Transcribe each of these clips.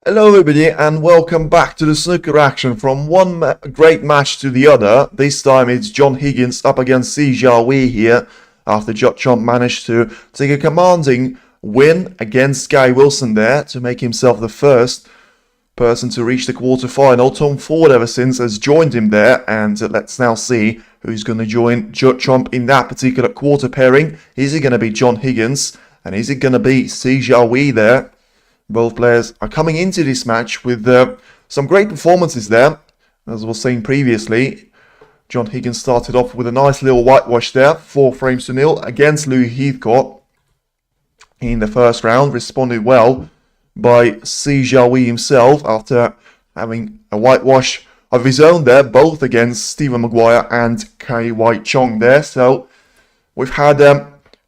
Hello everybody and welcome back to the snooker action. From one great match to the other. This time it's John Higgins up against Jiahui here after Watchalong managed to take a commanding win against Guy Wilson there to make himself the first person to reach the quarterfinal. Tom Ford ever since has joined him there, and let's now see who's going to join Watchalong in that particular quarter pairing. Is it going to be John Higgins and is it going to be Jiahui there? Both players are coming into this match with some great performances there. As I was saying previously, John Higgins started off with a nice little whitewash there, 4-0 against Louis Heathcote in the first round. Responded well by Jiahui himself after having a whitewash of his own there, both against Stephen Maguire and Kai Chong there. So we've had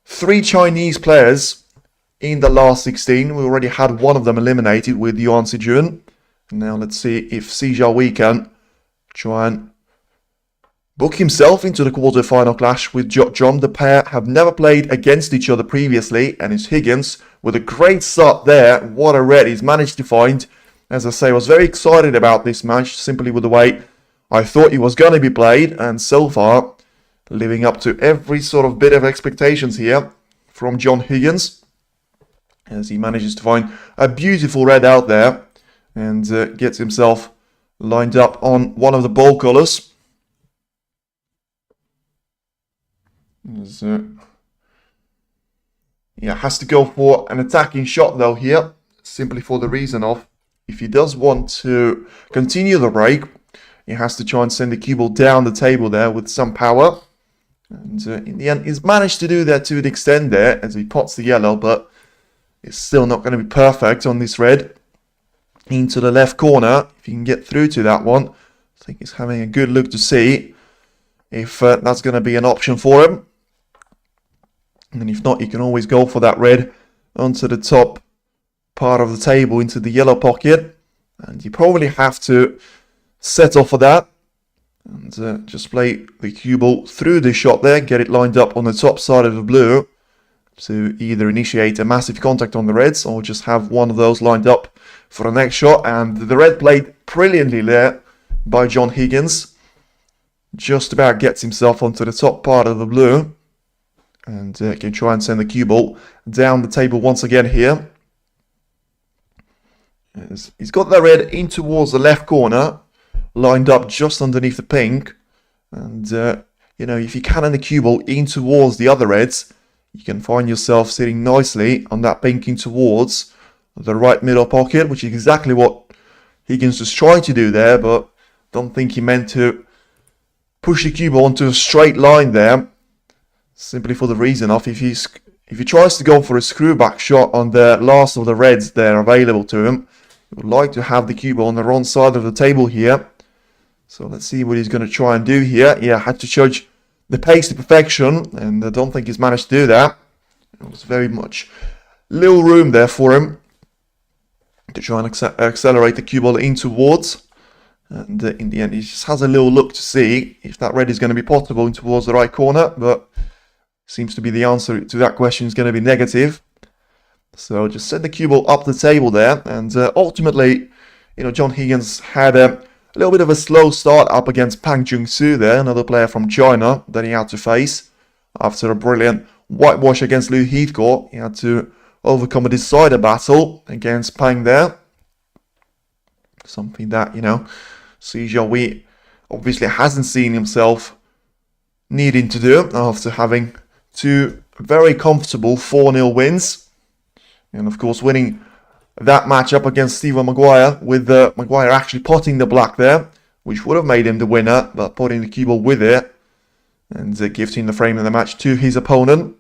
3 Chinese players in the last 16. We already had one of them eliminated with Yuan Sijun. Now let's see if Jiahui can try and book himself into the quarter-final clash with Watchalong. The pair have never played against each other previously, and it's Higgins with a great start there. What a red he's managed to find. As I say, I was very excited about this match simply with the way I thought it was going to be played, and so far living up to every sort of bit of expectations here from John Higgins, as he manages to find a beautiful red out there and gets himself lined up on one of the ball colours. Yeah, has to go for an attacking shot though here, simply for the reason of, if he does want to continue the break, he has to try and send the cue ball down the table there with some power. And in the end, he's managed to do that to an extent there as he pots the yellow, but it's still not going to be perfect on this red. Into the left corner, if he can get through to that one. I think he's having a good look to see if that's going to be an option for him. And if not, you can always go for that red onto the top part of the table into the yellow pocket. And you probably have to settle for that. And just play the cue ball through the shot there. Get it lined up on the top side of the blue to either initiate a massive contact on the reds or just have one of those lined up for the next shot. And the red played brilliantly there by John Higgins. Just about gets himself onto the top part of the blue and can try and send the cue ball down the table once again here. He's got the red in towards the left corner, lined up just underneath the pink. And you know, if you cannon the cue ball in towards the other reds, you can find yourself sitting nicely on that pinking towards the right middle pocket, which is exactly what Higgins was trying to do there, but don't think he meant to push the cue ball onto a straight line there, simply for the reason of if he tries to go for a screw back shot on the last of the reds there available to him, he would like to have the cue ball on the wrong side of the table here. So let's see what he's going to try and do here. Yeah, had to judge the pace to perfection, and I don't think he's managed to do that. It was very much little room there for him to try and accelerate the cue ball in towards. And in the end, he just has a little look to see if that red is going to be possible in towards the right corner. But seems to be the answer to that question is going to be negative. So just send the cue ball up the table there. And ultimately, you know, John Higgins had a little bit of a slow start up against Pang Jung-soo there, another player from China that he had to face. After a brilliant whitewash against Liu Heathcourt, he had to overcome a decider battle against Pang there. Something that, you know, Jiahui obviously hasn't seen himself needing to do after having two very comfortable 4-0 wins. And of course winning that matchup against Stephen Maguire, with Maguire actually potting the black there, which would have made him the winner, but putting the cue ball with it and gifting the frame of the match to his opponent.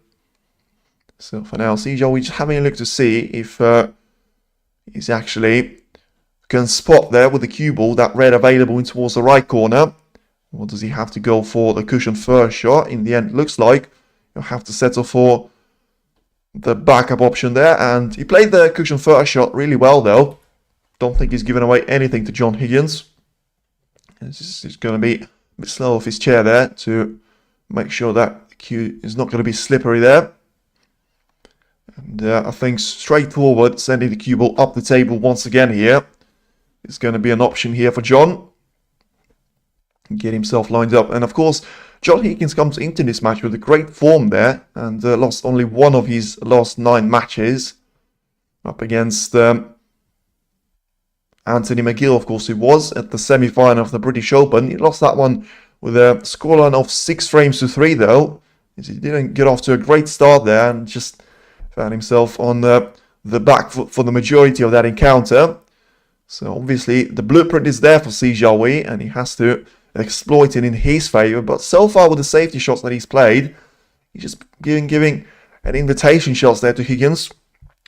So for now, Jiahui just having a look to see if he's actually can spot there with the cue ball that red available in towards the right corner. Or does he have to go for the cushion first shot? In the end, it looks like you'll have to settle for the backup option there. And he played the cushion first shot really well, though. Don't think he's given away anything to John Higgins. It's going to be a bit slow off his chair there to make sure that the cue is not going to be slippery there. And I think straightforward, sending the cue ball up the table once again here is going to be an option here for John. Get himself lined up. And of course, John Higgins comes into this match with a great form there and lost only one of his last 9 matches up against Anthony McGill, of course, who was at the semi-final of the British Open. He lost that one with a scoreline of 6-3, though. He didn't get off to a great start there and just found himself on the back foot for the majority of that encounter. So obviously the blueprint is there for Jiahui and he has to exploit it in his favour. But so far with the safety shots that he's played, he's just giving an invitation shots there to Higgins.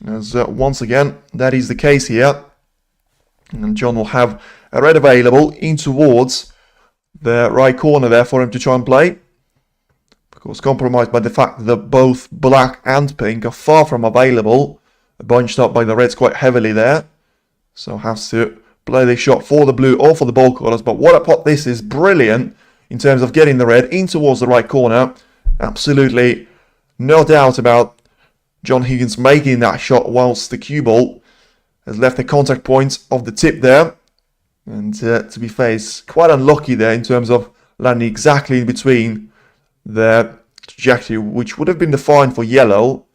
As once again, that is the case here. And John will have a red available in towards the right corner there for him to try and play. Of course, compromised by the fact that both black and pink are far from available. Bunched up by the reds quite heavily there. So has to play this shot for the blue or for the ball colours. But what a pot this is. Brilliant in terms of getting the red in towards the right corner. Absolutely no doubt about John Higgins making that shot whilst the cue ball has left the contact point of the tip there. And to be fair, it's quite unlucky there in terms of landing exactly in between the trajectory, which would have been defined for yellow,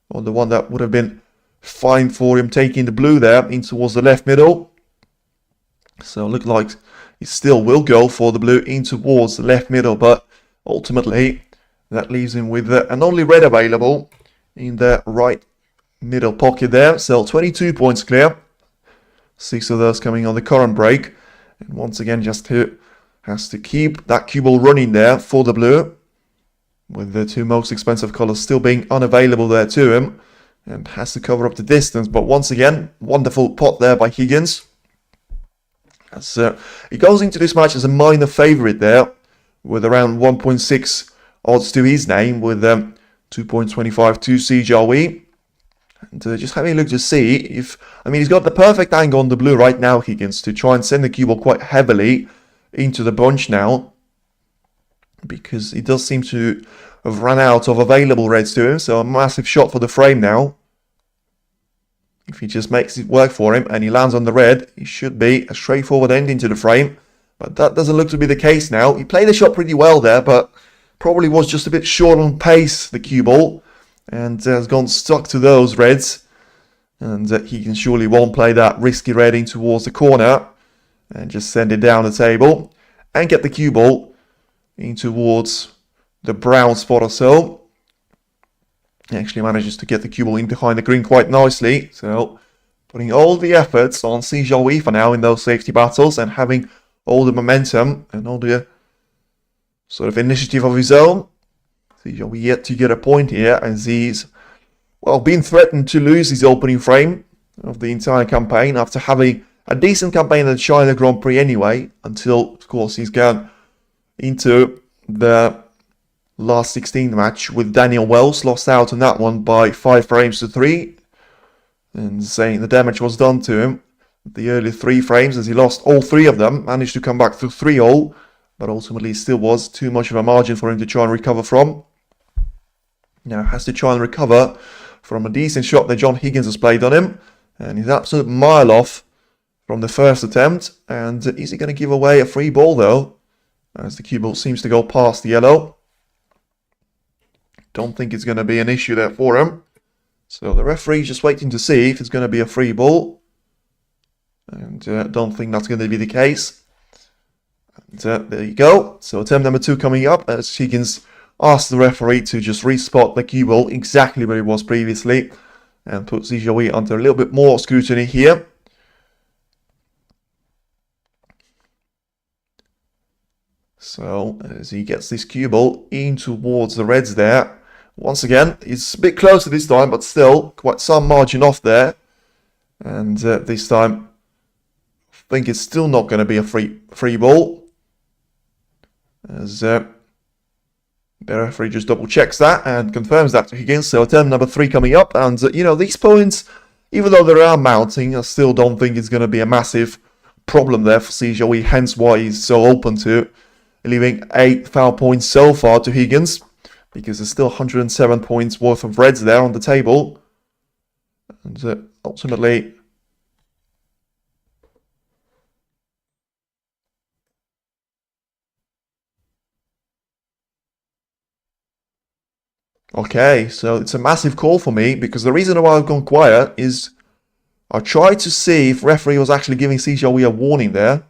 or the one that would have been fine for him taking the blue there in towards the left middle. So it looked like he still will go for the blue in towards the left middle, but ultimately that leaves him with an only red available in the right middle pocket there. So 22 points clear, 6 of those coming on the current break. And once again, just has to keep that cue ball running there for the blue, with the 2 most expensive colours still being unavailable there to him. And has to cover up the distance. But once again, wonderful pot there by Higgins. As he goes into this match as a minor favourite there, with around 1.6 odds to his name, with 2.25 to Jiahui. And just having a look to see if... I mean, he's got the perfect angle on the blue right now, Higgins, to try and send the cue ball quite heavily into the bunch now. Because he does seem to have run out of available reds to him. So a massive shot for the frame now. If he just makes it work for him and he lands on the red, it should be a straightforward ending to the frame. But that doesn't look to be the case now. He played the shot pretty well there, but probably was just a bit short on pace, the cue ball. And has gone stuck to those reds. And he surely won't play that risky red in towards the corner. And just send it down the table. And get the cue ball in towards the brown spot or so. He actually manages to get the cue ball in behind the green quite nicely. So putting all the efforts on Jiahui for now in those safety battles and having all the momentum and all the sort of initiative of his own. Jiahui yet to get a point here as he's, well, been threatened to lose his opening frame of the entire campaign after having a decent campaign at the China Grand Prix anyway, until, of course, he's gone into the last 16 match with Daniel Wells. Lost out on that one by 5 frames to 3. And saying the damage was done to him. The early 3 frames as he lost all 3 of them. Managed to come back to 3-all. But ultimately still was too much of a margin for him to try and recover from. Now has to try and recover from a decent shot that John Higgins has played on him. And he's absolute mile off from the first attempt. And is he going to give away a free ball though? As the cue ball seems to go past the yellow. Don't think it's going to be an issue there for him. So the referee's just waiting to see if it's going to be a free ball. And don't think that's going to be the case. And there you go. So attempt number 2 coming up as Higgins asked the referee to just respot the cue ball exactly where it was previously. And put Jiahui under a little bit more scrutiny here. So as he gets this cue ball in towards the reds there. Once again, it's a bit closer this time, but still quite some margin off there. And this time, I think it's still not going to be a free ball. As the referee just double checks that and confirms that to Higgins. So attempt number 3 coming up. And, you know, these points, even though they are mounting, I still don't think it's going to be a massive problem there for Jiahui. Hence why he's so open to leaving 8 foul points so far to Higgins. Because there's still 107 points worth of reds there on the table. And ultimately... Okay, so it's a massive call for me. Because the reason why I've gone quiet is... I tried to see if referee was actually giving Jiahui a warning there.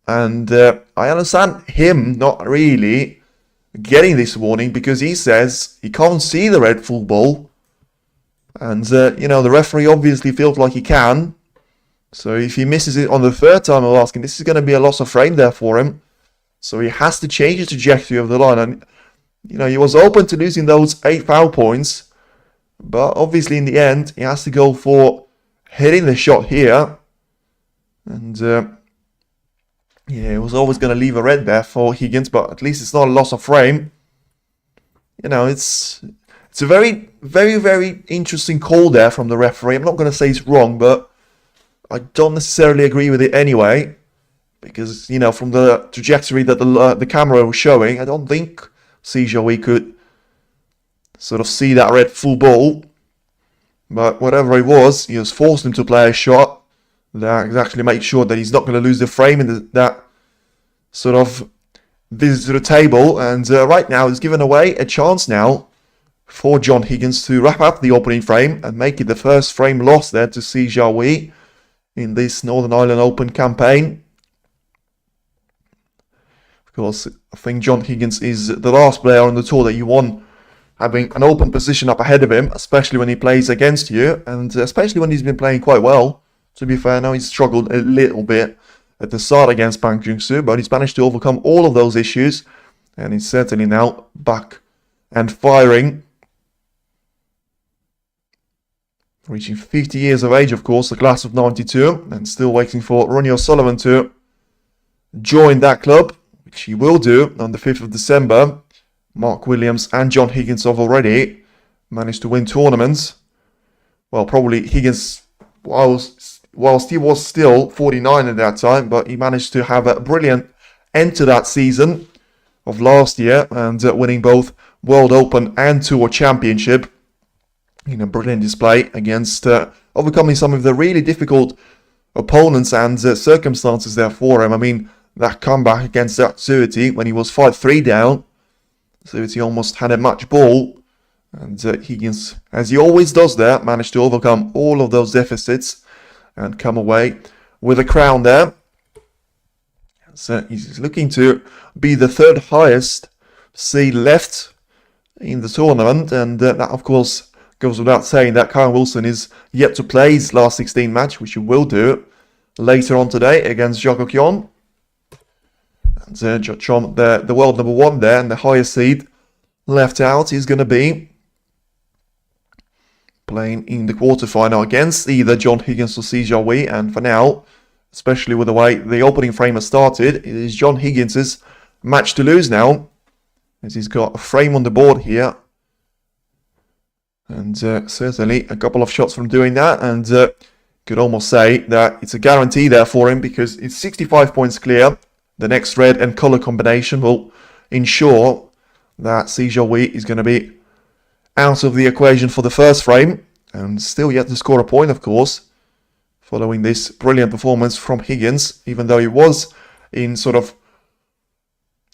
And I understand him not really getting this warning because he says he can't see the red full ball. And, you know, the referee obviously feels like he can. So if he misses it on the 3rd time of asking, this is going to be a loss of frame there for him. So he has to change the trajectory of the line. And, you know, he was open to losing those 8 foul points. But obviously in the end, he has to go for hitting the shot here. And... yeah, it was always going to leave a red there for Higgins, but at least it's not a loss of frame. You know, it's a very, very, very interesting call there from the referee. I'm not going to say it's wrong, but I don't necessarily agree with it anyway. Because, you know, from the trajectory that the camera was showing, I don't think Jiahui could sort of see that red full ball. But whatever it was, he was forced him to play a shot that actually make sure that he's not going to lose the frame in that sort of visit to the table. And right now he's given away a chance now for John Higgins to wrap up the opening frame and make it the first frame loss there to Jiahui in this Northern Ireland Open campaign. Of course, I think John Higgins is the last player on the tour that you want having an open position up ahead of him, especially when he plays against you, and especially when he's been playing quite well. To be fair, now he's struggled a little bit at the start against Bang Jung-soo, but he's managed to overcome all of those issues, and he's certainly now back and firing. Reaching 50 years of age, of course, the class of 92, and still waiting for Ronnie O'Sullivan to join that club, which he will do on the 5th of December. Mark Williams and John Higgins have already managed to win tournaments. Well, probably Higgins, whilst he was still 49 at that time, but he managed to have a brilliant end to that season of last year and winning both World Open and Tour Championship in a brilliant display against overcoming some of the really difficult opponents and circumstances there for him. I mean, that comeback against Zhuti when he was 5-3 down, Zhuti almost had a match ball, and Higgins, as he always does there, managed to overcome all of those deficits and come away with a crown there. So he's looking to be the 3rd highest seed left in the tournament, and that of course goes without saying that Kyle Wilson is yet to play his last 16 match, which he will do later on today against Joko Kyon. And Jokchon, the world number 1 there, and the highest seed left out is going to be playing in the quarterfinal against either John Higgins or Jiahui. And for now, especially with the way the opening frame has started, it is John Higgins' match to lose now. as he's got a frame on the board here. And certainly a couple of shots from doing that, and could almost say that it's a guarantee there for him, because it's 65 points clear. The next red and color combination will ensure that Jiahui is going to be out of the equation for the first frame, and still yet to score a point, of course, following this brilliant performance from Higgins, even though he was in sort of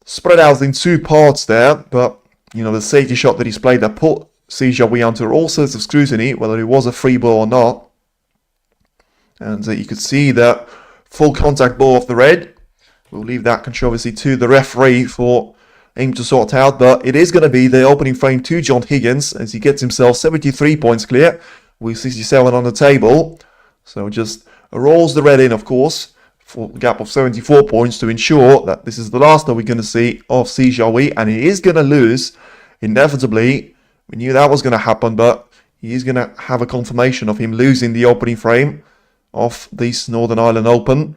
spread out in two parts there. But, you know, the safety shot that he's played that put Jiahui under all sorts of scrutiny, whether it was a free ball or not. And you could see the full contact ball of the red. We'll leave that controversy to the referee for him to sort out, but it is going to be the opening frame to John Higgins, as he gets himself 73 points clear with 67 on the table. So just rolls the red in, of course, for a gap of 74 points to ensure that this is the last that we're going to see of Jiahui, and he is going to lose inevitably. We knew that was going to happen, but he is going to have a confirmation of him losing the opening frame of this Northern Ireland Open.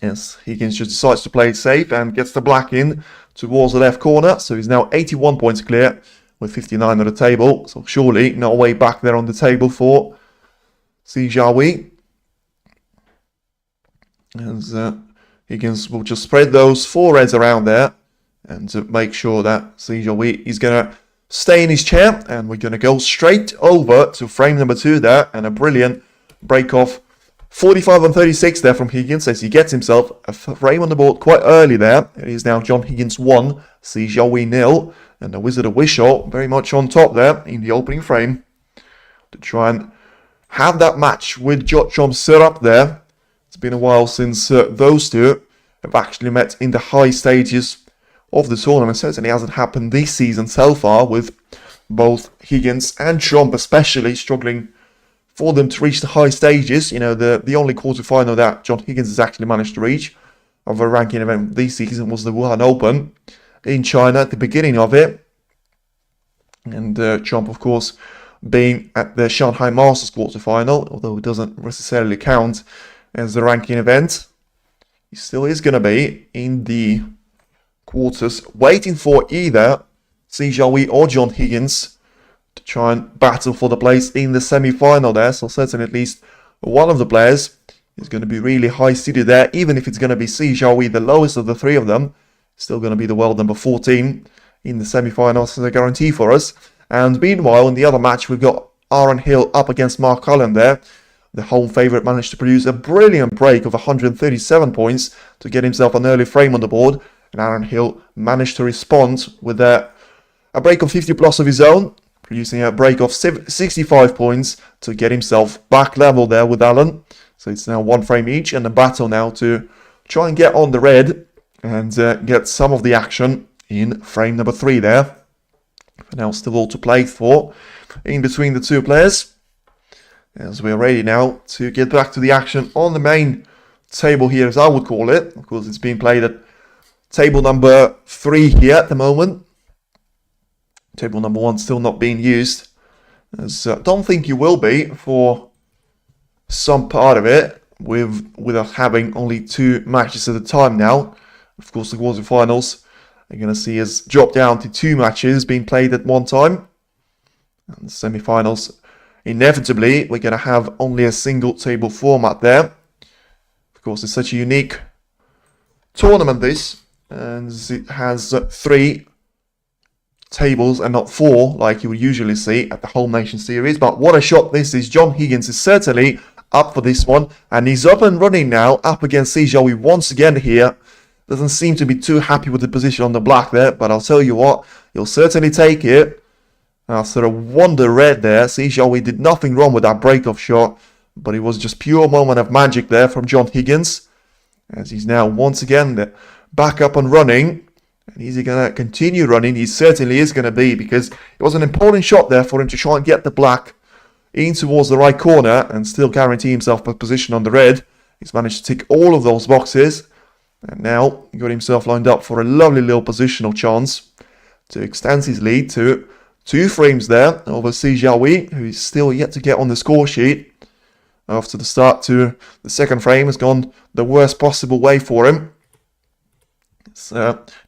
Yes, Higgins just decides to play it safe and gets the black in towards the left corner. So he's now 81 points clear with 59 on the table. So surely no way back there on the table for Jiahui. And Higgins will just spread those four reds around there and to make sure that Jiahui is going to stay in his chair. And we're going to go straight over to frame number 2 there, and a brilliant break off 45 on 36 there from Higgins, as he gets himself a frame on the board quite early there. It is now John Higgins 1, Jiahui 0, and the Wizard of Wishaw very much on top there in the opening frame to try and have that match with Watchalong set up there. It's been a while since those two have actually met in the high stages of the tournament. Certainly hasn't happened this season so far, with both Higgins and Trump especially struggling for them to reach the high stages. You know, the only quarterfinal that John Higgins has actually managed to reach of a ranking event this season was the Wuhan Open in China at the beginning of it. And Trump, of course, being at the Shanghai Masters quarterfinal, although it doesn't necessarily count as the ranking event, he still is going to be in the quarters, waiting for either Jiahui or John Higgins to try and battle for the place in the semi-final there. So certainly at least one of the players is going to be really high-seeded there, even if it's going to be Jiahui, the lowest of the three of them. Still going to be the world number 14 in the semi-finals as a guarantee for us. And meanwhile, in the other match, we've got Aaron Hill up against Mark Cullen there. The home favourite managed to produce a brilliant break of 137 points to get himself an early frame on the board. And Aaron Hill managed to respond with a break of 50 plus of his own, producing a break of 65 points to get himself back level there with Allen. So it's now one frame each, and a battle now to try and get on the red and get some of the action in frame number 3 there. For now, still all to play for in between the two players, as we're ready now to get back to the action on the main table here, as I would call it. Of course, it's being played at table number 3 here at the moment. Table number 1 still not being used, as I don't think you will be for some part of it, with us having only 2 matches at a time now. Of course, the quarterfinals are going to see us drop down to 2 matches being played at one time. And the semi-finals, inevitably, we're going to have only a single table format there. Of course, it's such a unique tournament, this, and it has 3 tables and not 4 like you would usually see at the Home Nation Series. But what a shot this is. John Higgins is certainly up for this one, and he's up and running now up against Jiahui once again here. Doesn't seem to be too happy with the position on the black there, but I'll tell you what, he'll certainly take it. After a wonder red there, Jiahui did nothing wrong with that break-off shot, but it was just pure moment of magic there from John Higgins, as he's now once again back up and running. And is he going to continue running? He certainly is going to be, because it was an important shot there for him to try and get the black in towards the right corner and still guarantee himself a position on the red. He's managed to tick all of those boxes, and now he got himself lined up for a lovely little positional chance to extend his lead to 2 frames there over Jiahui, who is still yet to get on the score sheet after the start to the second frame has gone the worst possible way for him.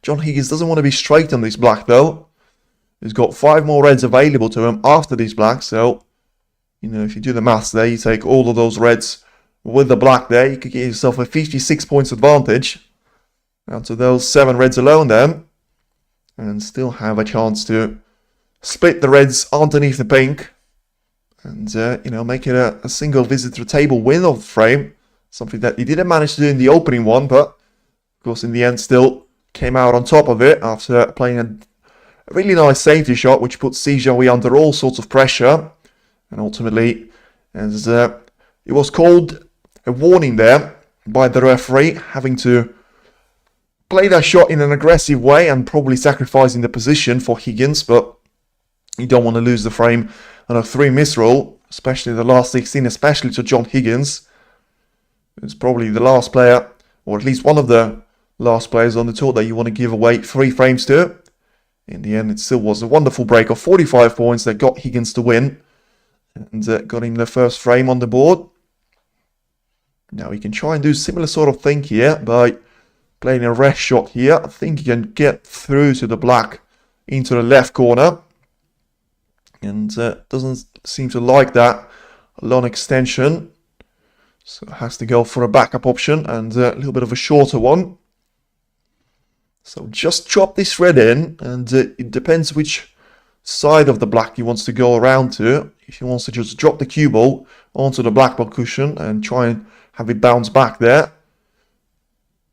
John Higgins doesn't want to be straight on this black though. He's got 5 more reds available to him after these blacks, so you know, if you do the maths there, you take all of those reds with the black there, you could get yourself a 56 points advantage out of those 7 reds alone then, and still have a chance to split the reds underneath the pink and you know, make it a single visit to the table win of the frame, something that he didn't manage to do in the opening one, but of course in the end still came out on top of it after playing a really nice safety shot which put Jiahui under all sorts of pressure, and ultimately, as it was called a warning there by the referee, having to play that shot in an aggressive way and probably sacrificing the position for Higgins, but you don't want to lose the frame on a 3-miss rule, especially the last 16, especially to John Higgins. It's probably the last player, or at least one of the last players on the tour that you want to give away 3 frames to. In the end, it still was a wonderful break of 45 points that got Higgins to win, and got in the first frame on the board. Now he can try and do similar sort of thing here by playing a rest shot here. I think he can get through to the black into the left corner, and doesn't seem to like that long extension, so has to go for a backup option and a little bit of a shorter one. So just drop this red in, and it depends which side of the black he wants to go around to. If he wants to just drop the cue ball onto the black ball cushion and try and have it bounce back there,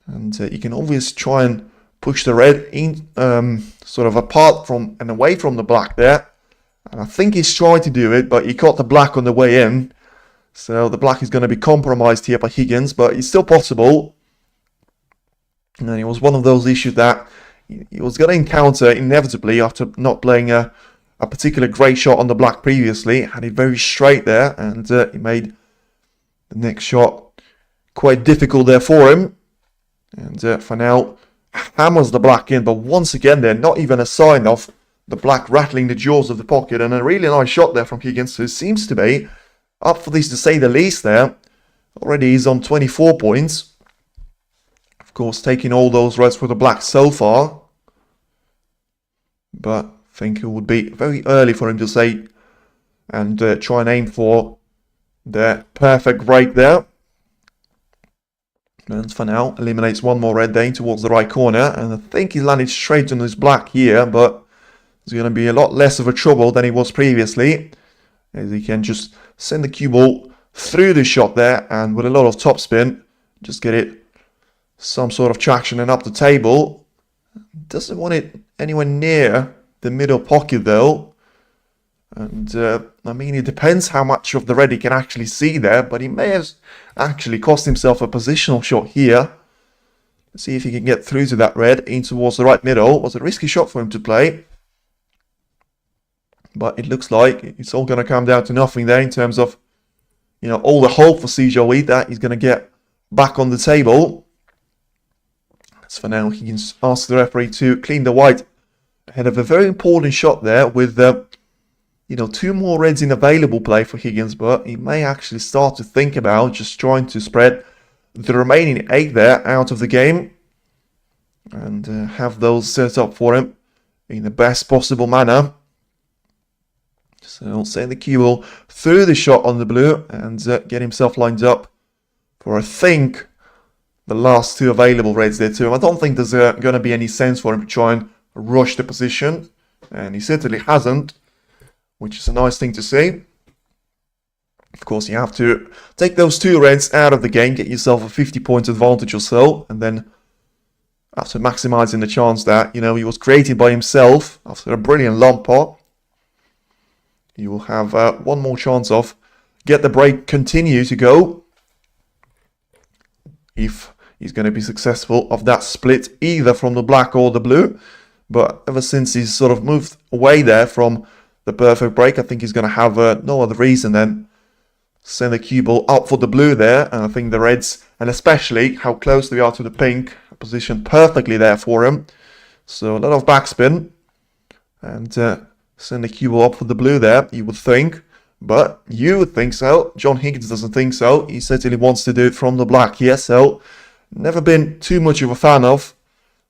and you can always try and push the red in sort of apart from and away from the black there, and I think he's trying to do it, but he caught the black on the way in, so the black is going to be compromised here by Higgins, but it's still possible. And it was one of those issues that he was going to encounter inevitably after not playing a particular great shot on the black previously. Had it very straight there, and he made the next shot quite difficult there for him. And for now, hammers the black in, but once again there, not even a sign of the black rattling the jaws of the pocket, and a really nice shot there from Higgins, who seems to be up for this to say the least there. Already he's on 24 points. Of course, taking all those reds for the black so far, but I think it would be very early for him to say and try and aim for the perfect break there. And for now, eliminates one more red there towards the right corner, and I think he landed straight on his black here, but it's going to be a lot less of a trouble than he was previously, as he can just send the cue ball through the shot there, and with a lot of topspin, just get it some sort of traction and up the table. Doesn't want it anywhere near the middle pocket though, and I mean, it depends how much of the red he can actually see there, but he may have actually cost himself a positional shot here. Let's see if he can get through to that red in towards the right middle. It was a risky shot for him to play, but it looks like it's all going to come down to nothing there in terms of, you know, all the hope for Jiahui that he's going to get back on the table. For now, he can ask the referee to clean the white ahead of a very important shot there with, you know, 2 more reds in available play for Higgins, but he may actually start to think about just trying to spread the remaining 8 there out of the game and have those set up for him in the best possible manner. So send the cue ball through the shot on the blue and get himself lined up for, I think, the last 2 available reds there too. I don't think there's going to be any sense for him to try and rush the position, and he certainly hasn't, which is a nice thing to see. Of course, you have to take those 2 reds out of the game, get yourself a 50 point advantage or so, and then after maximizing the chance that, you know, he was created by himself after a brilliant lump pot, you will have one more chance of get the break continue to go if he's going to be successful of that split either from the black or the blue. But ever since he's sort of moved away there from the perfect break, I think he's going to have no other reason than send the cue ball up for the blue there. And I think the reds, and especially how close they are to the pink, are positioned perfectly there for him. So a lot of backspin and send the cue ball up for the blue there, you would think. But you would think so. John Higgins doesn't think so. He certainly wants to do it from the black here. So never been too much of a fan of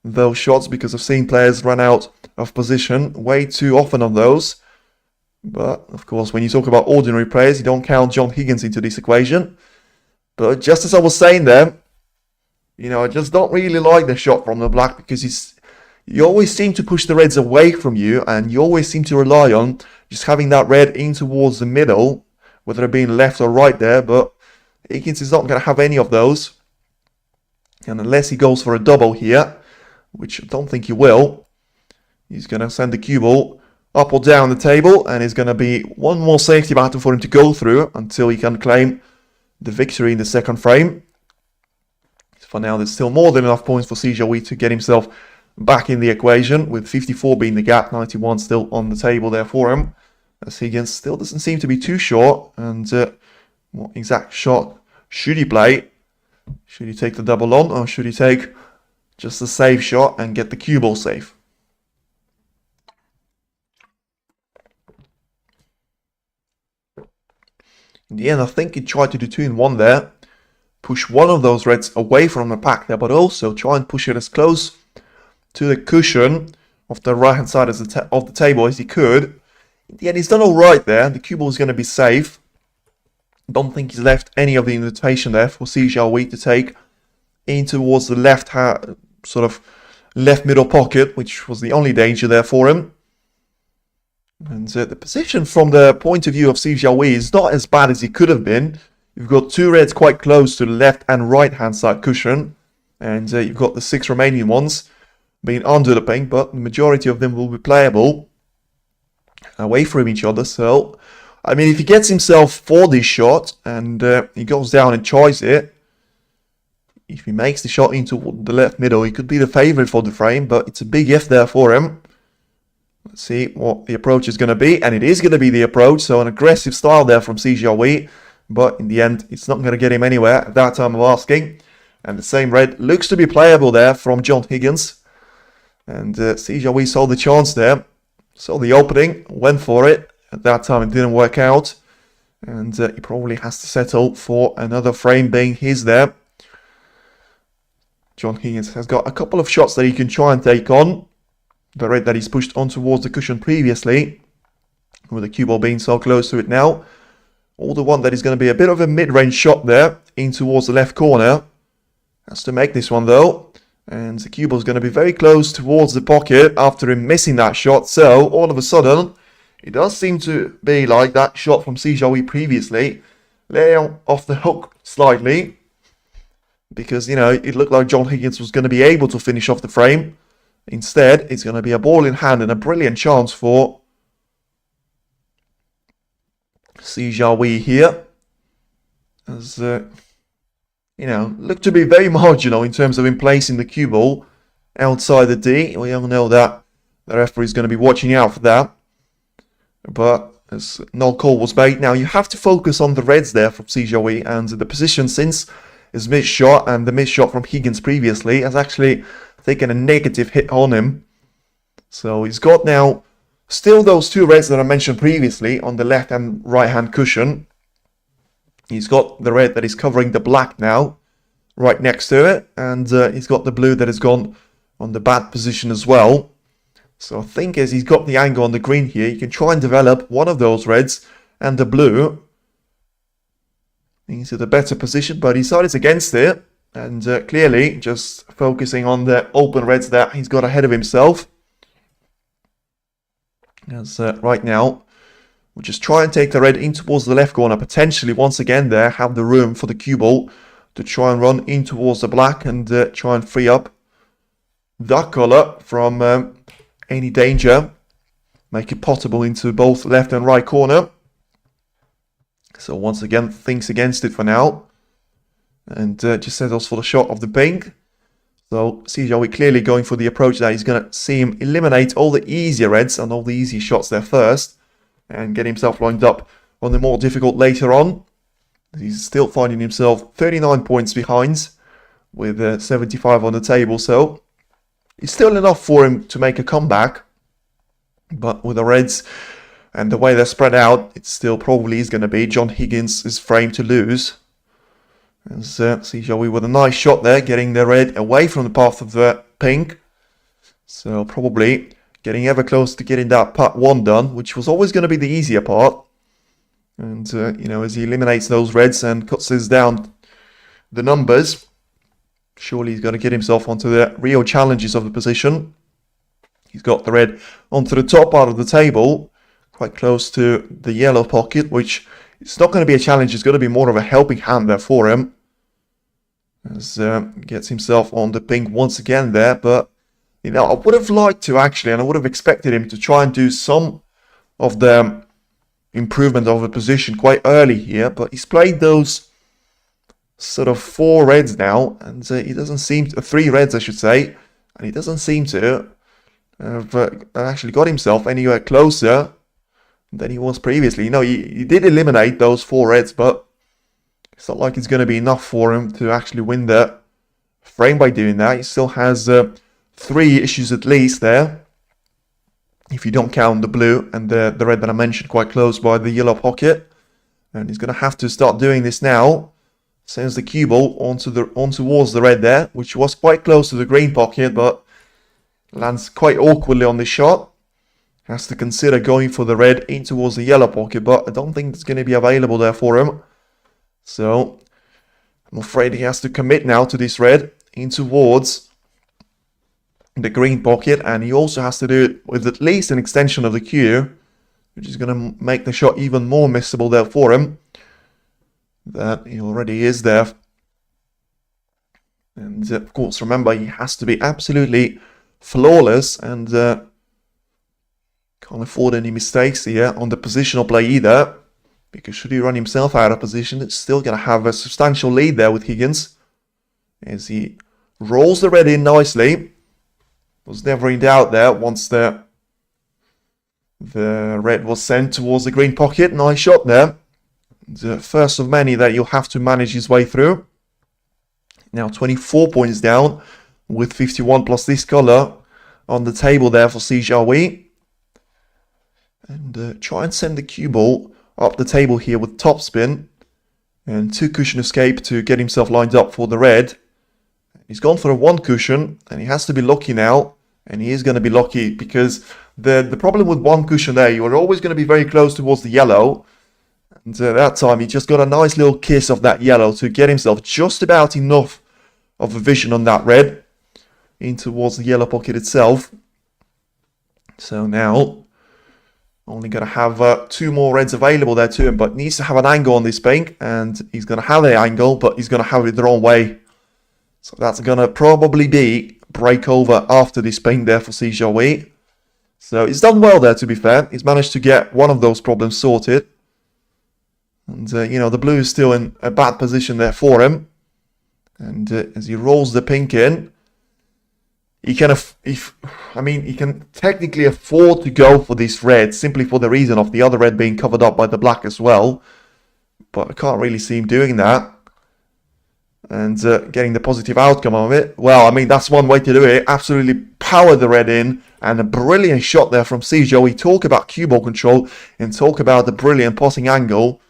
those shots because I've seen players run out of position way too often on those. But, of course, when you talk about ordinary players, you don't count John Higgins into this equation. But just as I was saying there, you know, I just don't really like the shot from the black because you always seem to push the reds away from you, and you always seem to rely on just having that red in towards the middle, whether it being left or right there. But Higgins is not going to have any of those. And unless he goes for a double here, which I don't think he will, he's going to send the cue ball up or down the table, and it's going to be one more safety battle for him to go through until he can claim the victory in the second frame. For now, there's still more than enough points for Jiahui to get himself back in the equation, with 54 being the gap, 91 still on the table there for him, as Higgins still doesn't seem to be too short. And what exact shot should he play? Should he take the double on, or should he take just a safe shot and get the cue ball safe? In the end, I think he tried to do 2 in 1 there. Push one of those reds away from the pack there, but also try and push it as close to the cushion of the right hand side of the table as he could. In the end, he's done alright there. The cue ball is going to be safe. Don't think he's left any of the invitation there for Jiahui to take in towards the left sort of left middle pocket, which was the only danger there for him. And the position from the point of view of Jiahui is not as bad as it could have been. You've got 2 reds quite close to the left and right hand side cushion, and you've got the 6 remaining ones being under the pink, but the majority of them will be playable away from each other. So, I mean, if he gets himself for this shot and he goes down and tries it, if he makes the shot into the left middle, he could be the favourite for the frame, but it's a big if there for him. Let's see what the approach is going to be, and it is going to be the approach, so an aggressive style there from Jiahui, but in the end, it's not going to get him anywhere at that time of asking. And the same red looks to be playable there from John Higgins, and Jiahui saw the chance there, saw the opening, went for it. At that time, it didn't work out, and he probably has to settle for another frame being his there. John Higgins has got a couple of shots that he can try and take on. The red that he's pushed on towards the cushion previously, with the cue ball being so close to it now. Or the one that is going to be a bit of a mid-range shot there, in towards the left corner. Has to make this one though. And the cue ball is going to be very close towards the pocket after him missing that shot. So, all of a sudden, it does seem to be like that shot from Jiahui previously. Laying off the hook slightly. Because, you know, it looked like John Higgins was going to be able to finish off the frame. Instead, it's going to be a ball in hand and a brilliant chance for Jiahui here. As, you know, looked to be very marginal in terms of him placing the cue ball outside the D. We all know that the referee is going to be watching out for that. But as no call was made, now you have to focus on the reds there from Jiahui, and the position since his missed shot and the missed shot from Higgins previously has actually taken a negative hit on him. So he's got now still those 2 reds that I mentioned previously on the left and right hand cushion. He's got the red that is covering the black now right next to it, and he's got the blue that has gone on the bad position as well. So I think as he's got the angle on the green here, you can try and develop one of those reds and the blue into the better position, but he decided against it. And clearly, just focusing on the open reds that he's got ahead of himself. As right now, we'll just try and take the red in towards the left corner. Potentially, once again there, have the room for the cue ball to try and run in towards the black and try and free up that colour from any danger. Make it potable into both left and right corner. So once again, thinks against it for now. And just settles for the shot of the pink. So Jiahui clearly going for the approach that he's going to see him eliminate all the easier reds and all the easy shots there first. And get himself lined up on the more difficult later on. He's still finding himself 39 points behind with 75 on the table. So it's still enough for him to make a comeback. But with the reds and the way they're spread out, it still probably is going to be John Higgins' frame to lose. As Jiahui with a nice shot there, getting the red away from the path of the pink. So probably getting ever close to getting that part 1 done, which was always going to be the easier part. And, you know, as he eliminates those reds and cuts his down the numbers, surely he's going to get himself onto the real challenges of the position. He's got the red onto the top part of the table, quite close to the yellow pocket, which it's not going to be a challenge. It's going to be more of a helping hand there for him. As gets himself on the pink once again there. But, you know, I would have liked to actually, and I would have expected him to try and do some of the improvement of the position quite early here. But he's played those sort of 4 reds now, and he doesn't seem to, 3 reds I should say, and he doesn't seem to have actually got himself anywhere closer than he was previously. You know, he did eliminate those 4 reds, but it's not like it's going to be enough for him to actually win the frame by doing that. He still has 3 issues at least there, if you don't count the blue and the red that I mentioned quite close by the yellow pocket. And he's going to have to start doing this now. Sends the cue ball on towards the red there, which was quite close to the green pocket, but lands quite awkwardly on the shot. Has to consider going for the red in towards the yellow pocket, but I don't think it's going to be available there for him. So I'm afraid he has to commit now to this red in towards the green pocket, and he also has to do it with at least an extension of the cue, which is going to make the shot even more missable there for him. That he already is there. And of course, remember, he has to be absolutely flawless and can't afford any mistakes here on the positional play either, because should he run himself out of position, it's still going to have a substantial lead there with Higgins as he rolls the red in nicely. Was never in doubt there once the red was sent towards the green pocket. Nice shot there. The first of many that you'll have to manage his way through. Now 24 points down with 51 plus this color on the table there for Jiahui. And try and send the cue ball up the table here with topspin. And 2 cushion escape to get himself lined up for the red. He's gone for a 1 cushion and he has to be lucky now. And he is going to be lucky because the problem with 1 cushion there, you are always going to be very close towards the yellow. And that time he just got a nice little kiss of that yellow to get himself just about enough of a vision on that red in towards the yellow pocket itself. So now only going to have 2 more reds available there to him, but needs to have an angle on this pink, and he's going to have the angle, but he's going to have it the wrong way. So that's going to probably be break over after this pink there for Jiahui. So he's done well there, to be fair. He's managed to get one of those problems sorted. And, you know, the blue is still in a bad position there for him. And as he rolls the pink in, he can, he can technically afford to go for this red simply for the reason of the other red being covered up by the black as well. But I can't really see him doing that and getting the positive outcome of it. Well, I mean, that's one way to do it. Absolutely power the red in, and a brilliant shot there from Jiahui. Talk about cue ball control and talk about the brilliant passing angle.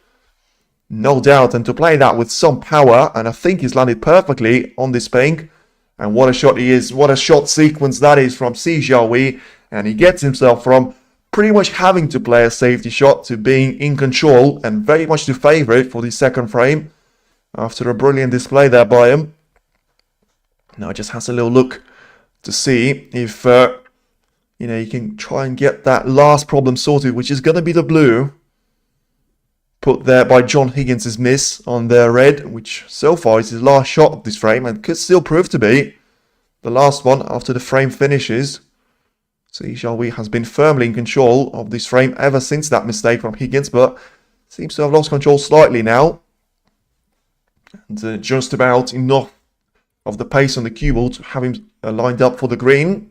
No doubt, and to play that with some power, and I think he's landed perfectly on this pink. And what a shot he is, what a shot sequence that is from Jiahui. And he gets himself from pretty much having to play a safety shot to being in control and very much the favourite for the second frame after a brilliant display there by him. Now just has a little look to see if you know, you can try and get that last problem sorted, which is going to be the blue. Put there by John Higgins' miss on their red, which so far is his last shot of this frame and could still prove to be the last one after the frame finishes. So Jiahui has been firmly in control of this frame ever since that mistake from Higgins, but seems to have lost control slightly now. And just about enough of the pace on the cue ball to have him lined up for the green.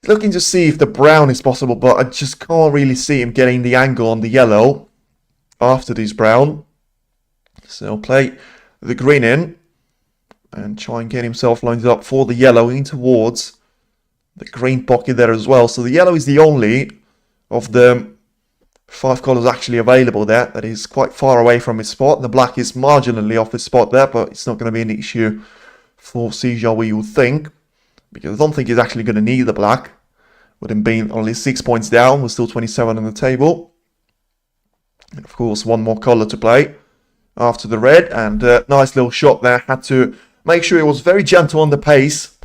Looking to see if the brown is possible, but I just can't really see him getting the angle on the yellow after this brown. So he'll play the green in and try and get himself lined up for the yellow in towards the green pocket there as well. So the yellow is the only of the 5 colours actually available there that is quite far away from his spot. The black is marginally off his spot there, but it's not going to be an issue for Jiahui, you would think. because I don't think he's actually going to need the black. With him being only 6 points down, we're still 27 on the table. And of course, one more colour to play after the red, and nice little shot there. Had to make sure he was very gentle on the pace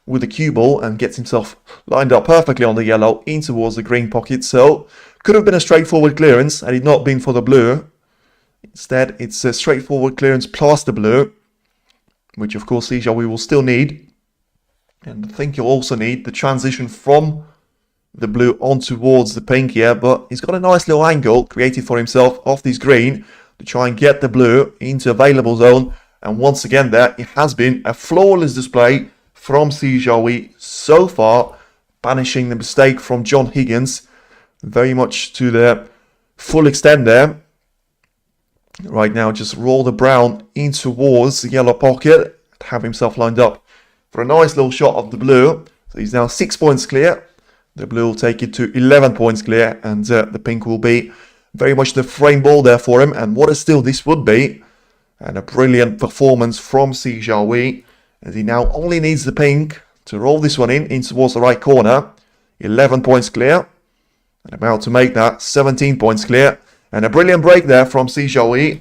with the cue ball and gets himself lined up perfectly on the yellow in towards the green pocket. So could have been a straightforward clearance had it not been for the blue. Instead, it's a straightforward clearance plus the blue, which of course Jiahui will still need. And I think he'll also need the transition from the blue on towards the pink here, but he's got a nice little angle created for himself off this green to try and get the blue into available zone. And once again there, it has been a flawless display from Jiahui so far, banishing the mistake from John Higgins very much to the full extent there. Right now, just roll the brown in towards the yellow pocket, have himself lined up for a nice little shot of the blue. So he's now 6 points clear. The blue will take it to 11 points clear, and the pink will be very much the frame ball there for him. And what a steal this would be. And a brilliant performance from Jiahui, as he now only needs the pink to roll this one in towards the right corner. 11 points clear, and about to make that 17 points clear. And a brilliant break there from Jiahui.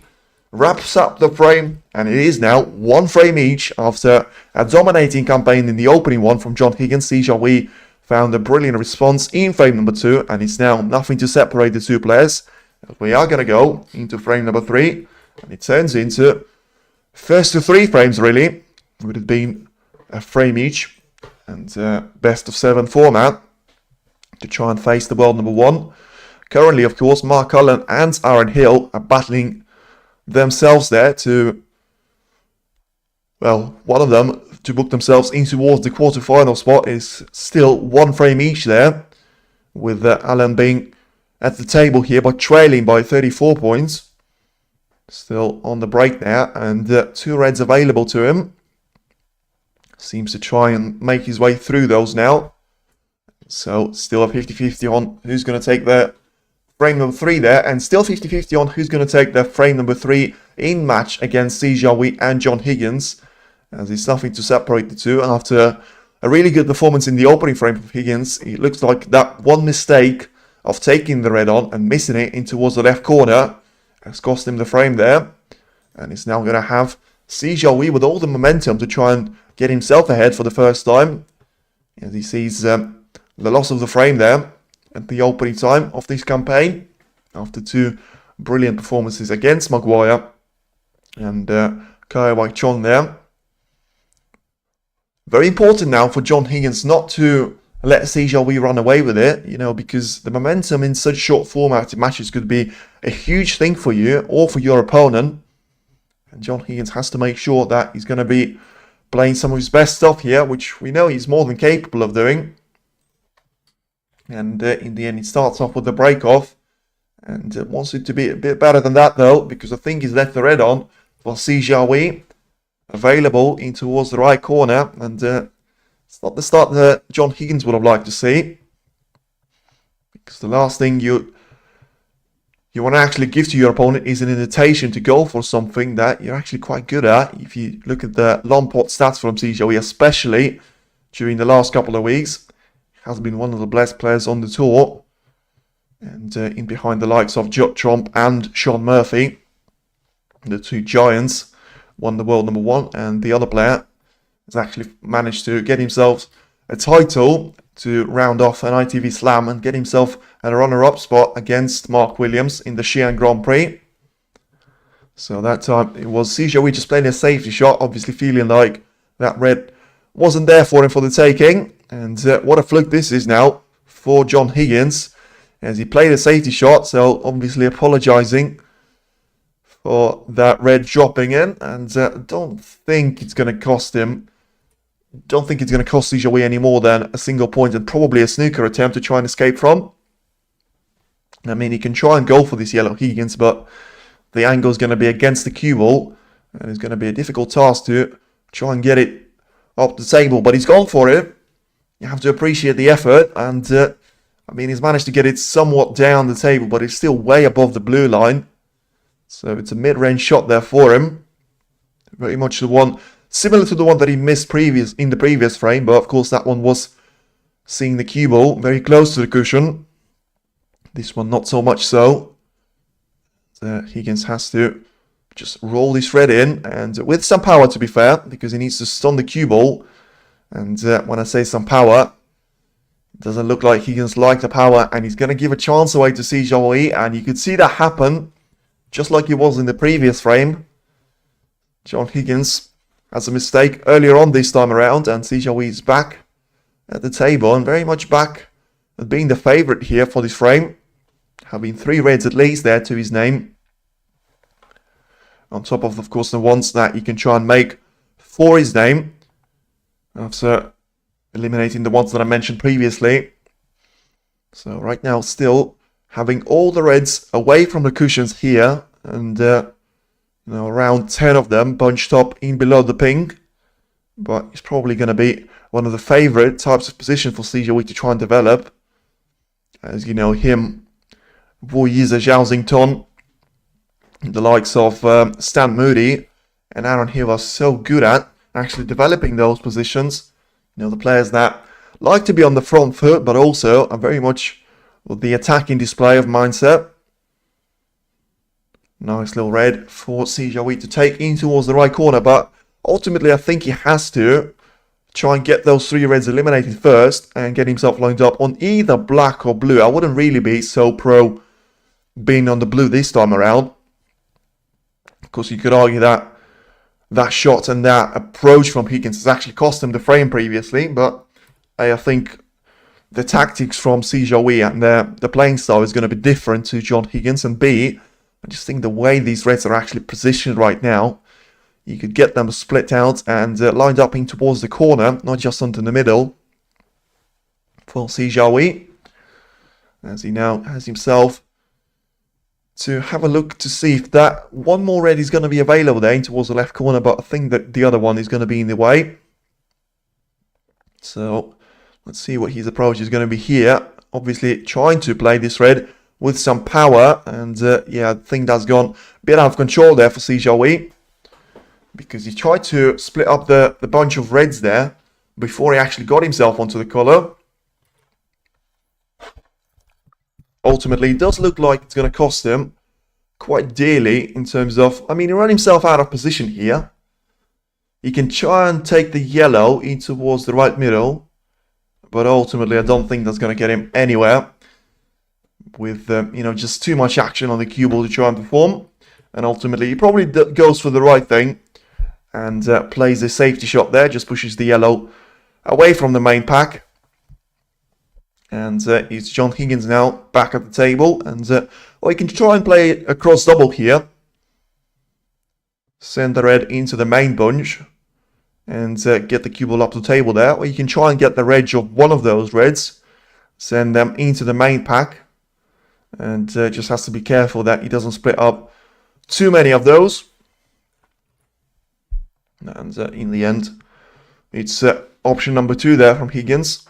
Wraps up the frame, and it is now one frame each after a dominating campaign in the opening one from John Higgins. Jiahui found a brilliant response in frame number 2, and it's now nothing to separate the two players. We are going to go into frame number 3, and it turns into first to 3 frames really. Would have been a frame each, and best of 7 format to try and face the world number 1. Currently, of course, Mark Cullen and Aaron Hill are battling themselves there to, well, one of them to book themselves in towards the quarterfinal spot. Is still 1 frame each there, with Alan being at the table here but trailing by 34 points. Still on the break there, and 2 reds available to him. Seems to try and make his way through those now. So still a 50-50 on who's going to take the frame number 3 there, and still 50-50 on who's going to take the frame number 3 in match against Jiahui and John Higgins, as there's nothing to separate the two. After a really good performance in the opening frame of Higgins, it looks like that one mistake of taking the red on and missing it in towards the left corner has cost him the frame there, and he's now going to have Jiahui with all the momentum to try and get himself ahead for the first time, as he sees the loss of the frame there at the opening time of this campaign after 2 brilliant performances against Maguire and Watchalong there. Very important now for John Higgins not to let Jiahui run away with it, you know, because the momentum in such short format matches could be a huge thing for you or for your opponent. And John Higgins has to make sure that he's going to be playing some of his best stuff here, which we know he's more than capable of doing. And in the end, he starts off with the break off, and wants it to be a bit better than that though, because I think he's left the red on for Jiahui, available in towards the right corner, and it's not the start that John Higgins would have liked to see, because the last thing you want to actually give to your opponent is an invitation to go for something that you're actually quite good at. If you look at the long pot stats from Jiahui, especially during the last couple of weeks, has been one of the best players on the tour, and in behind the likes of Trump and Sean Murphy, the 2 giants, won the world number 1, and the other player has actually managed to get himself a title to round off an ITV Slam and get himself a runner-up spot against Mark Williams in the Xi'an Grand Prix. So that time it was Jiahui just playing a safety shot, obviously feeling like that red wasn't there for him for the taking. And what a fluke this is now for John Higgins, as he played a safety shot, so obviously apologising for that red dropping in, and don't think it's going to cost him. Don't think it's going to cost Jiahui any more than a single point and probably a snooker attempt to try and escape from. I mean, he can try and go for this yellow Higgins, but the angle is going to be against the cue ball, and it's going to be a difficult task to try and get it up the table, but he's gone for it. You have to appreciate the effort, and I mean, he's managed to get it somewhat down the table, but it's still way above the blue line. So it's a mid-range shot there for him. Very much the one similar to the one that he missed in the previous frame, but of course that one was seeing the cue ball very close to the cushion. This one not so much so. Higgins has to just roll this red in, and with some power, to be fair, because he needs to stun the cue ball. And when I say some power, it doesn't look like Higgins likes the power, and he's going to give a chance away to Jiahui, and you could see that happen, just like it was in the previous frame. John Higgins has a mistake earlier on this time around, and Jiahui is back at the table, and very much back at being the favourite here for this frame. Having 3 reds at least there to his name. On top of course, the ones that he can try and make for his name. After eliminating the ones that I mentioned previously. So right now, still having all the reds away from the cushions here. And, around 10 of them bunched up in below the pink. But it's probably going to be one of the favourite types of position for Jiahui to try and develop. As you know, him, Voyiza Zhao Xington, the likes of Stan Moody and Aaron Hill are so good at actually developing those positions. The players that like to be on the front foot, but also are very much with the attacking display of mindset. Nice little red for Jiahui to take in towards the right corner, but ultimately I think he has to try and get those 3 reds eliminated first and get himself lined up on either black or blue. I wouldn't really be so pro being on the blue this time around. Of course, you could argue that that shot and that approach from Higgins has actually cost him the frame previously, but I think the tactics from Jiahui and the playing style is going to be different to John Higgins. And B, I just think the way these reds are actually positioned right now, you could get them split out and lined up in towards the corner, not just onto the middle. For Jiahui, as he now has himself to have a look to see if that one more red is going to be available there in towards the left corner, but I think that the other one is going to be in the way. So let's see what his approach is going to be here. Obviously trying to play this red with some power, and yeah, I think that's gone a bit out of control there for Jiahui, because he tried to split up the bunch of reds there before he actually got himself onto the colour. Ultimately, it does look like it's going to cost him quite dearly in terms of, I mean, he ran himself out of position here. He can try and take the yellow in towards the right middle, but ultimately I don't think that's going to get him anywhere with, just too much action on the cue ball to try and perform. And ultimately, he probably goes for the right thing and plays a safety shot there, just pushes the yellow away from the main pack. And it's John Higgins now back at the table. And he can try and play a cross double here. Send the red into the main bunch. And get the cue ball up the table there. Or you can try and get the edge of one of those reds. Send them into the main pack. And just has to be careful that he doesn't split up too many of those. And in the end, it's option number 2 there from Higgins.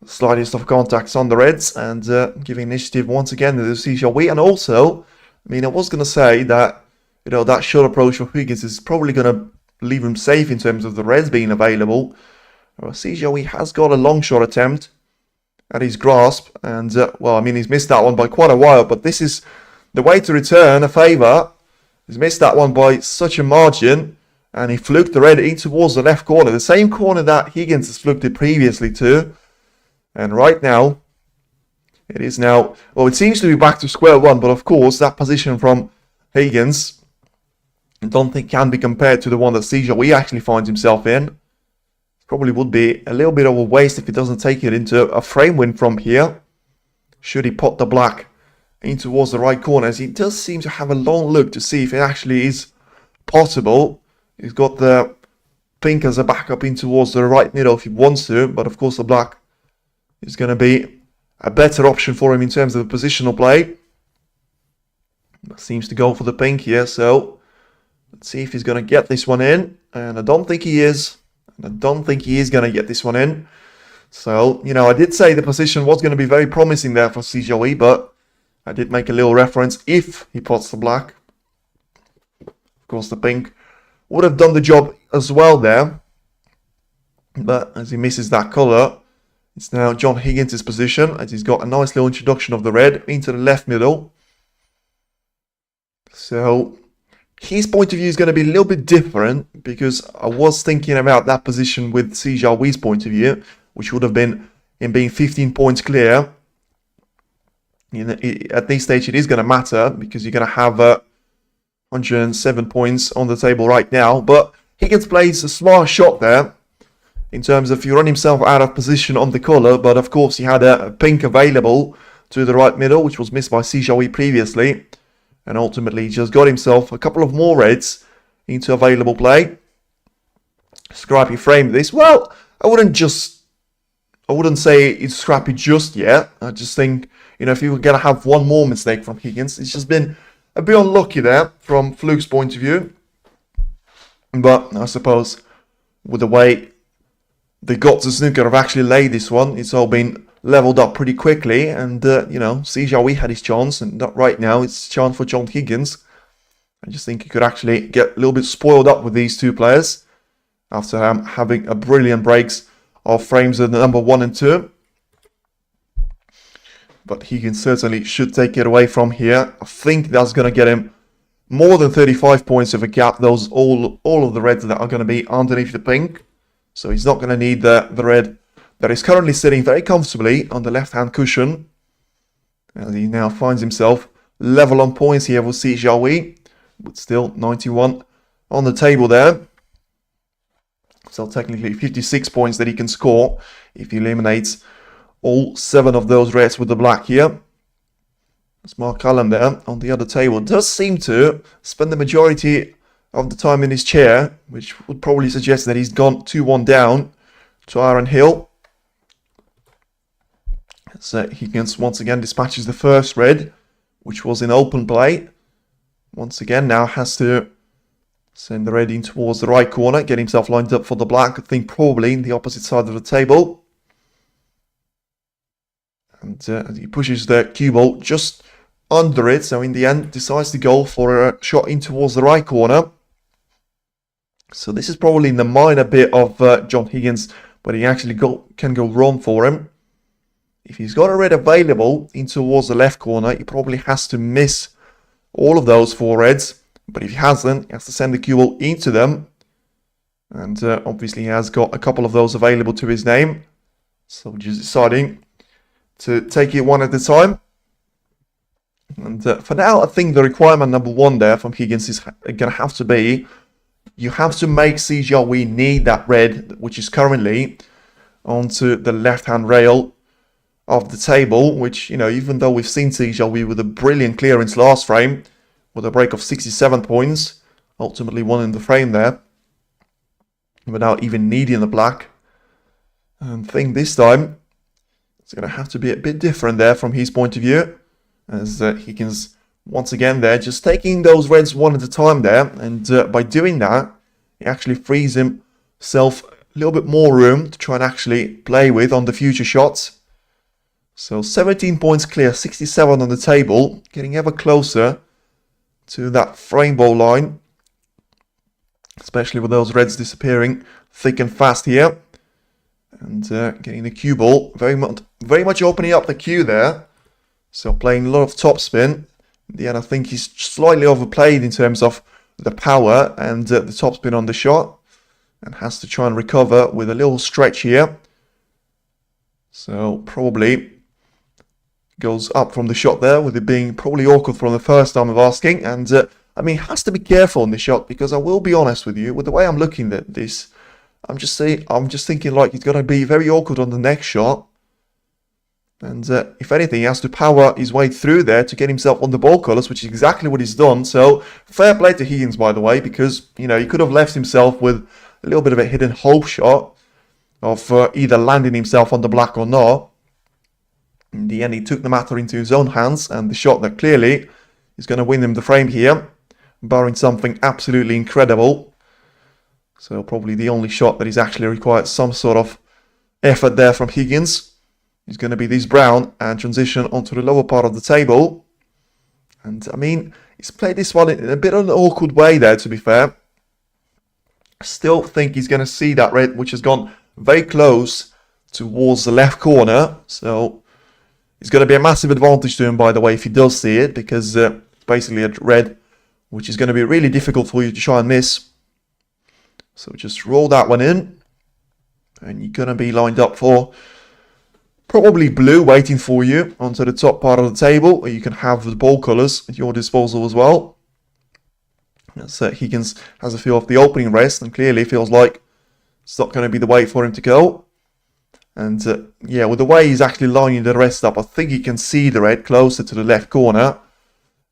Slightest of contacts on the reds, and giving initiative once again to the Jiahui. And also, I mean, I was going to say that, that shot approach for Higgins is probably going to leave him safe in terms of the reds being available. Jiahui has got a long shot attempt at his grasp, and, he's missed that one by quite a while, but this is the way to return a favour. He's missed that one by such a margin, and he fluked the red in towards the left corner, the same corner that Higgins has fluked it previously to. And right now, it is now, it seems to be back to square one, but of course, that position from Higgins, I don't think can be compared to the one that Jiahui actually finds himself in. Probably would be a little bit of a waste if he doesn't take it into a frame win from here. Should he pot the black in towards the right corner, as he does seem to have a long look to see if it actually is possible. He's got the pink as a backup in towards the right middle if he wants to, but of course the black is going to be a better option for him in terms of the positional play. Seems to go for the pink here, so let's see if he's going to get this one in. And I don't think he is. I don't think he is going to get this one in. So, I did say the position was going to be very promising there for Jiahui, but I did make a little reference if he pots the black. Of course, the pink would have done the job as well there. But as he misses that colour, it's now John Higgins' position, as he's got a nice little introduction of the red into the left middle. So his point of view is going to be a little bit different, because I was thinking about that position with Jiahui's point of view, which would have been him being 15 points clear. At this stage, it is going to matter, because you're going to have 107 points on the table right now. But Higgins plays a smart shot there, in terms of he run himself out of position on the colour, but of course he had a pink available to the right middle, which was missed by Jiahui previously. And ultimately, he just got himself a couple of more reds into available play. Scrappy framed this. Well, I wouldn't say it's scrappy just yet. I just think, if you were going to have one more mistake from Higgins, it's just been a bit unlucky there from Fluke's point of view. But I suppose with the way the gods of snooker have actually laid this one, it's all been leveled up pretty quickly, and Jiahui had his chance, and right now it's a chance for John Higgins. I just think he could actually get a little bit spoiled up with these two players after having a brilliant breaks of frames at the number 1 and 2. But Higgins certainly should take it away from here. I think that's going to get him more than 35 points of a gap. Those all of the reds that are going to be underneath the pink. So he's not going to need the red that is currently sitting very comfortably on the left-hand cushion. As he now finds himself level on points here with Jiahui, but still 91 on the table there. So technically 56 points that he can score if he eliminates all 7 of those reds with the black here. Mark Cullen there on the other table does seem to spend the majority of the time in his chair, which would probably suggest that he's gone 2-1 down to Iron Hill. So Higgins once again dispatches the first red, which was in open play. Once again now has to send the red in towards the right corner, get himself lined up for the black. I think probably in the opposite side of the table. And he pushes the cue ball just under it, so in the end decides to go for a shot in towards the right corner. So this is probably in the minor bit of John Higgins, but he actually can go wrong for him. If he's got a red available in towards the left corner, he probably has to miss all of those 4 reds. But if he hasn't, he has to send the cue ball into them. And obviously he has got a couple of those available to his name. So just deciding to take it one at a time. And for now, I think the requirement number 1 there from Higgins is going to have to be, you have to make Jiahui need that red, which is currently onto the left-hand rail of the table, which, even though we've seen Jiahui with a brilliant clearance last frame, with a break of 67 points, ultimately won in the frame there, without even needing the black. And I think this time, it's going to have to be a bit different there from his point of view, as Higgins once again there, just taking those reds one at a time there, and by doing that, he actually frees himself a little bit more room to try and actually play with on the future shots. So 17 points clear, 67 on the table, getting ever closer to that frame ball line, especially with those reds disappearing thick and fast here, and getting the cue ball very much opening up the cue there. So playing a lot of topspin. In the end, I think he's slightly overplayed in terms of the power and the topspin on the shot, and has to try and recover with a little stretch here. So probably goes up from the shot there, with it being probably awkward from the first time of asking. And I mean, has to be careful on the shot, because I will be honest with you, with the way I'm looking at this, I'm just thinking like he's going to be very awkward on the next shot. And if anything, he has to power his way through there to get himself on the ball colours, which is exactly what he's done. So fair play to Higgins, by the way, because, he could have left himself with a little bit of a hidden hope shot of either landing himself on the black or not. In the end, he took the matter into his own hands, and the shot that clearly is going to win him the frame here, barring something absolutely incredible. So probably the only shot that is actually required some sort of effort there from Higgins is going to be this brown and transition onto the lower part of the table. And I mean, he's played this one in a bit of an awkward way there, to be fair. Still think he's going to see that red, which has gone very close towards the left corner. So it's going to be a massive advantage to him, by the way, if he does see it, because it's basically a red, which is going to be really difficult for you to try and miss. So just roll that one in, and you're going to be lined up for probably blue waiting for you onto the top part of the table, or you can have the ball colours at your disposal as well. As Higgins has a feel of the opening rest, and clearly feels like it's not going to be the way for him to go. And yeah, with the way he's actually lining the rest up, I think he can see the red closer to the left corner.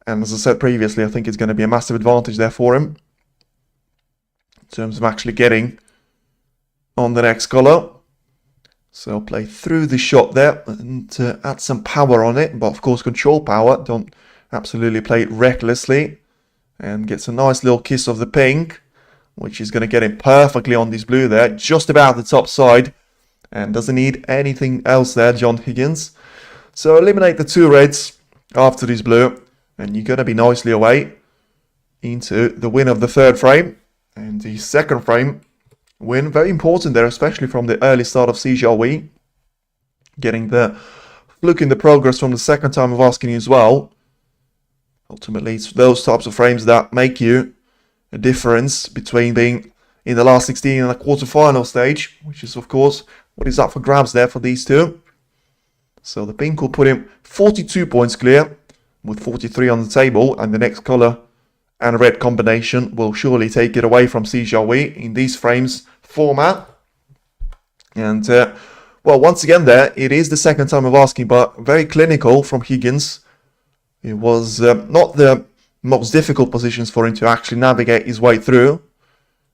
And as I said previously, I think it's going to be a massive advantage there for him in terms of actually getting on the next colour. So play through the shot there and add some power on it, but of course control power. Don't absolutely play it recklessly. And gets a nice little kiss of the pink, which is going to get him perfectly on this blue there, just about the top side. And doesn't need anything else there, John Higgins. So eliminate the two reds after this blue, and you're going to be nicely away into the win of the third frame. And the second frame win, very important there, especially from the early start of Jiahui. Getting the look in the progress from the second time of asking as well. Ultimately, it's those types of frames that make you a difference between being in the last 16 and the quarterfinal stage, which is, of course, what is up for grabs there for these two. So the pink will put him 42 points clear, with 43 on the table, and the next colour and red combination will surely take it away from Jiahui in these frames format. And, well, once again there, it is the second time of asking, but very clinical from Higgins. It was not the most difficult positions for him to actually navigate his way through,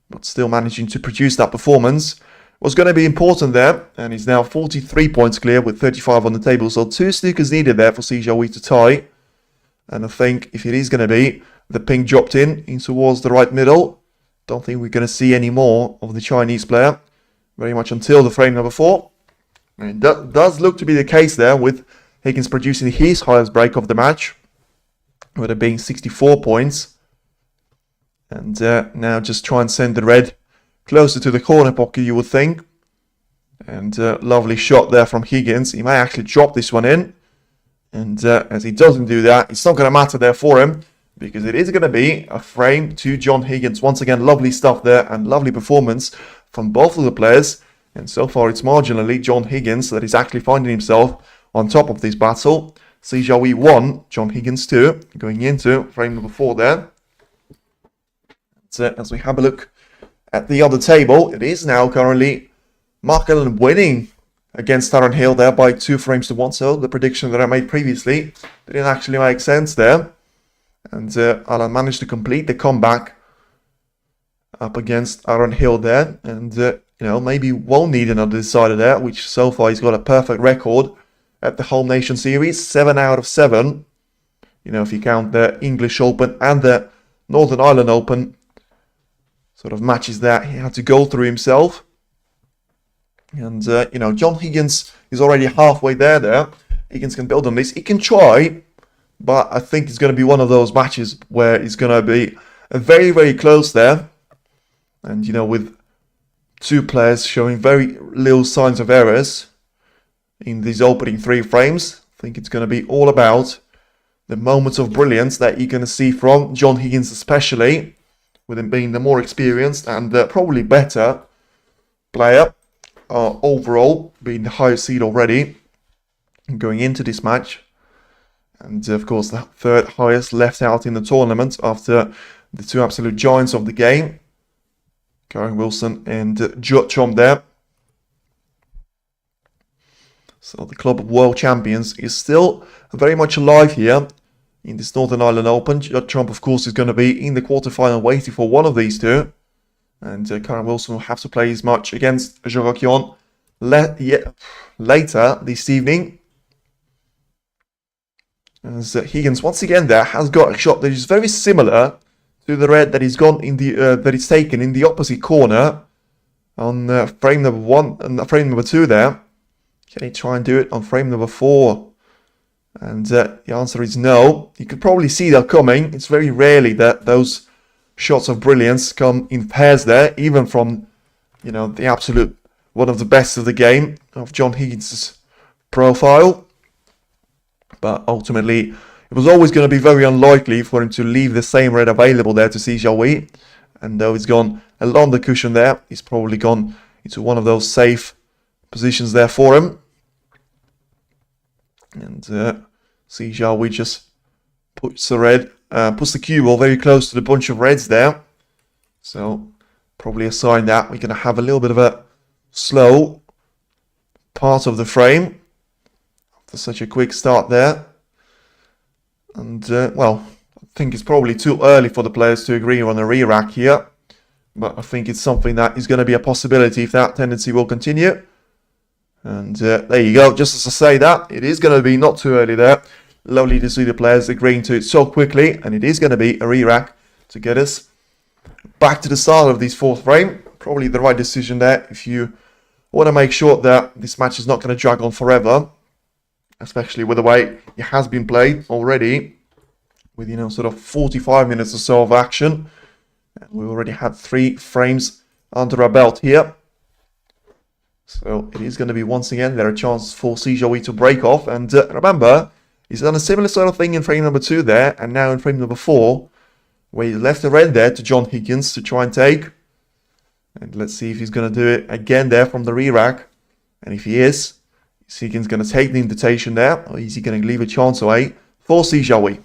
but still managing to produce that performance was going to be important there. And he's now 43 points clear with 35 on the table. So 2 snookers needed there for Jiahui to tie. And I think if it is going to be the pink dropped in towards the right middle, don't think we're going to see any more of the Chinese player very much until the frame number 4. And that does look to be the case there, with Higgins producing his highest break of the match, with it being 64 points. And now just try and send the red closer to the corner pocket, you would think. And lovely shot there from Higgins. He may actually drop this one in. And as he doesn't do that, it's not going to matter there for him, because it is going to be a frame to John Higgins. Once again, lovely stuff there and lovely performance from both of the players. And so far, it's marginally John Higgins that is actually finding himself on top of this battle. Jiahui 1, John Higgins 2, going into frame number 4 there. So as we have a look at the other table, it is now currently Mark Allen winning against Aaron Hill there by 2 frames to 1. So the prediction that I made previously didn't actually make sense there. And Allen managed to complete the comeback up against Aaron Hill there. And, you know, maybe won't need another decider there, which so far he's got a perfect record at the Home Nation Series, 7 out of 7. You know, if you count the English Open and the Northern Ireland Open sort of matches that he had to go through himself. And, you know, John Higgins is already halfway there. Higgins can build on this. He can try, but I think it's going to be one of those matches where it's going to be very, very close there. And, you know, with 2 players showing very little signs of errors in these opening 3 frames, I think it's going to be all about the moments of brilliance that you're going to see from John Higgins, especially with him being the more experienced and probably better player overall, being the highest seed already going into this match. And of course, the 3rd highest left out in the tournament after the 2 absolute giants of the game, Karen Wilson and Jiahui there. So the Club of World Champions is still very much alive here in this Northern Ireland Open. Jiahui, of course, is going to be in the quarterfinal waiting for one of these 2. And Karen Wilson will have to play his match against Jiahui later this evening. As Higgins, once again, there has got a shot that is very similar to the red that he's gone in the that he's taken in the opposite corner on frame number 1 and frame number 2 there. Can he try and do it on frame number 4? And the answer is no. You could probably see that coming. It's very rarely that those shots of brilliance come in pairs there, even from, you know, the absolute one of the best of the game of John Higgins' profile. But ultimately, it was always going to be very unlikely for him to leave the same red available there to Jiahui. And though he's gone along the cushion there, he's probably gone into one of those safe positions there for him. And Jiahui just puts the cue ball very close to the bunch of reds there. So probably a sign that we're going to have a little bit of a slow part of the frame after such a quick start there. And well, I think it's probably too early for the players to agree on a re-rack here. But I think it's something that is going to be a possibility if that tendency will continue. And there you go. Just as I say that, it is going to be not too early there. Lovely to see the players agreeing to it so quickly. And it is going to be a re-rack to get us back to the start of this fourth frame. Probably the right decision there if you want to make sure that this match is not going to drag on forever. Especially with the way it has been played already. With, you know, sort of 45 minutes or so of action. And we already had 3 frames under our belt here. So it is going to be once again there a chance for Jiahui to break off. And remember, he's done a similar sort of thing in frame number 2 there. And now in frame number 4, where he left the red there to John Higgins to try and take. And let's see if he's going to do it again there from the re-rack. And if he is Higgins going to take the invitation there, or is he going to leave a chance away for Jiahui?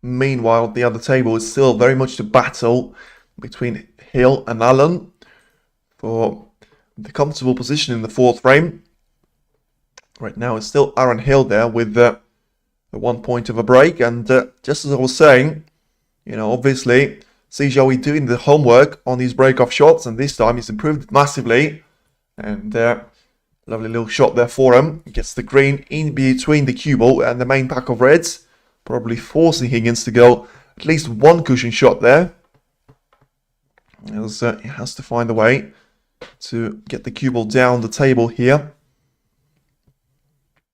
Meanwhile, the other table is still very much the battle between Hill and Allen for the comfortable position in the fourth frame. Right now, it's still Aaron Hill there with the 1 point of a break. And just as I was saying, you know, obviously, Jiahui doing the homework on these break-off shots. And this time, he's improved massively. And lovely little shot there for him. He gets the green in between the cue ball and the main pack of reds. Probably forcing Higgins to go at least one cushion shot there. As he has to find a way to get the cue ball down the table here.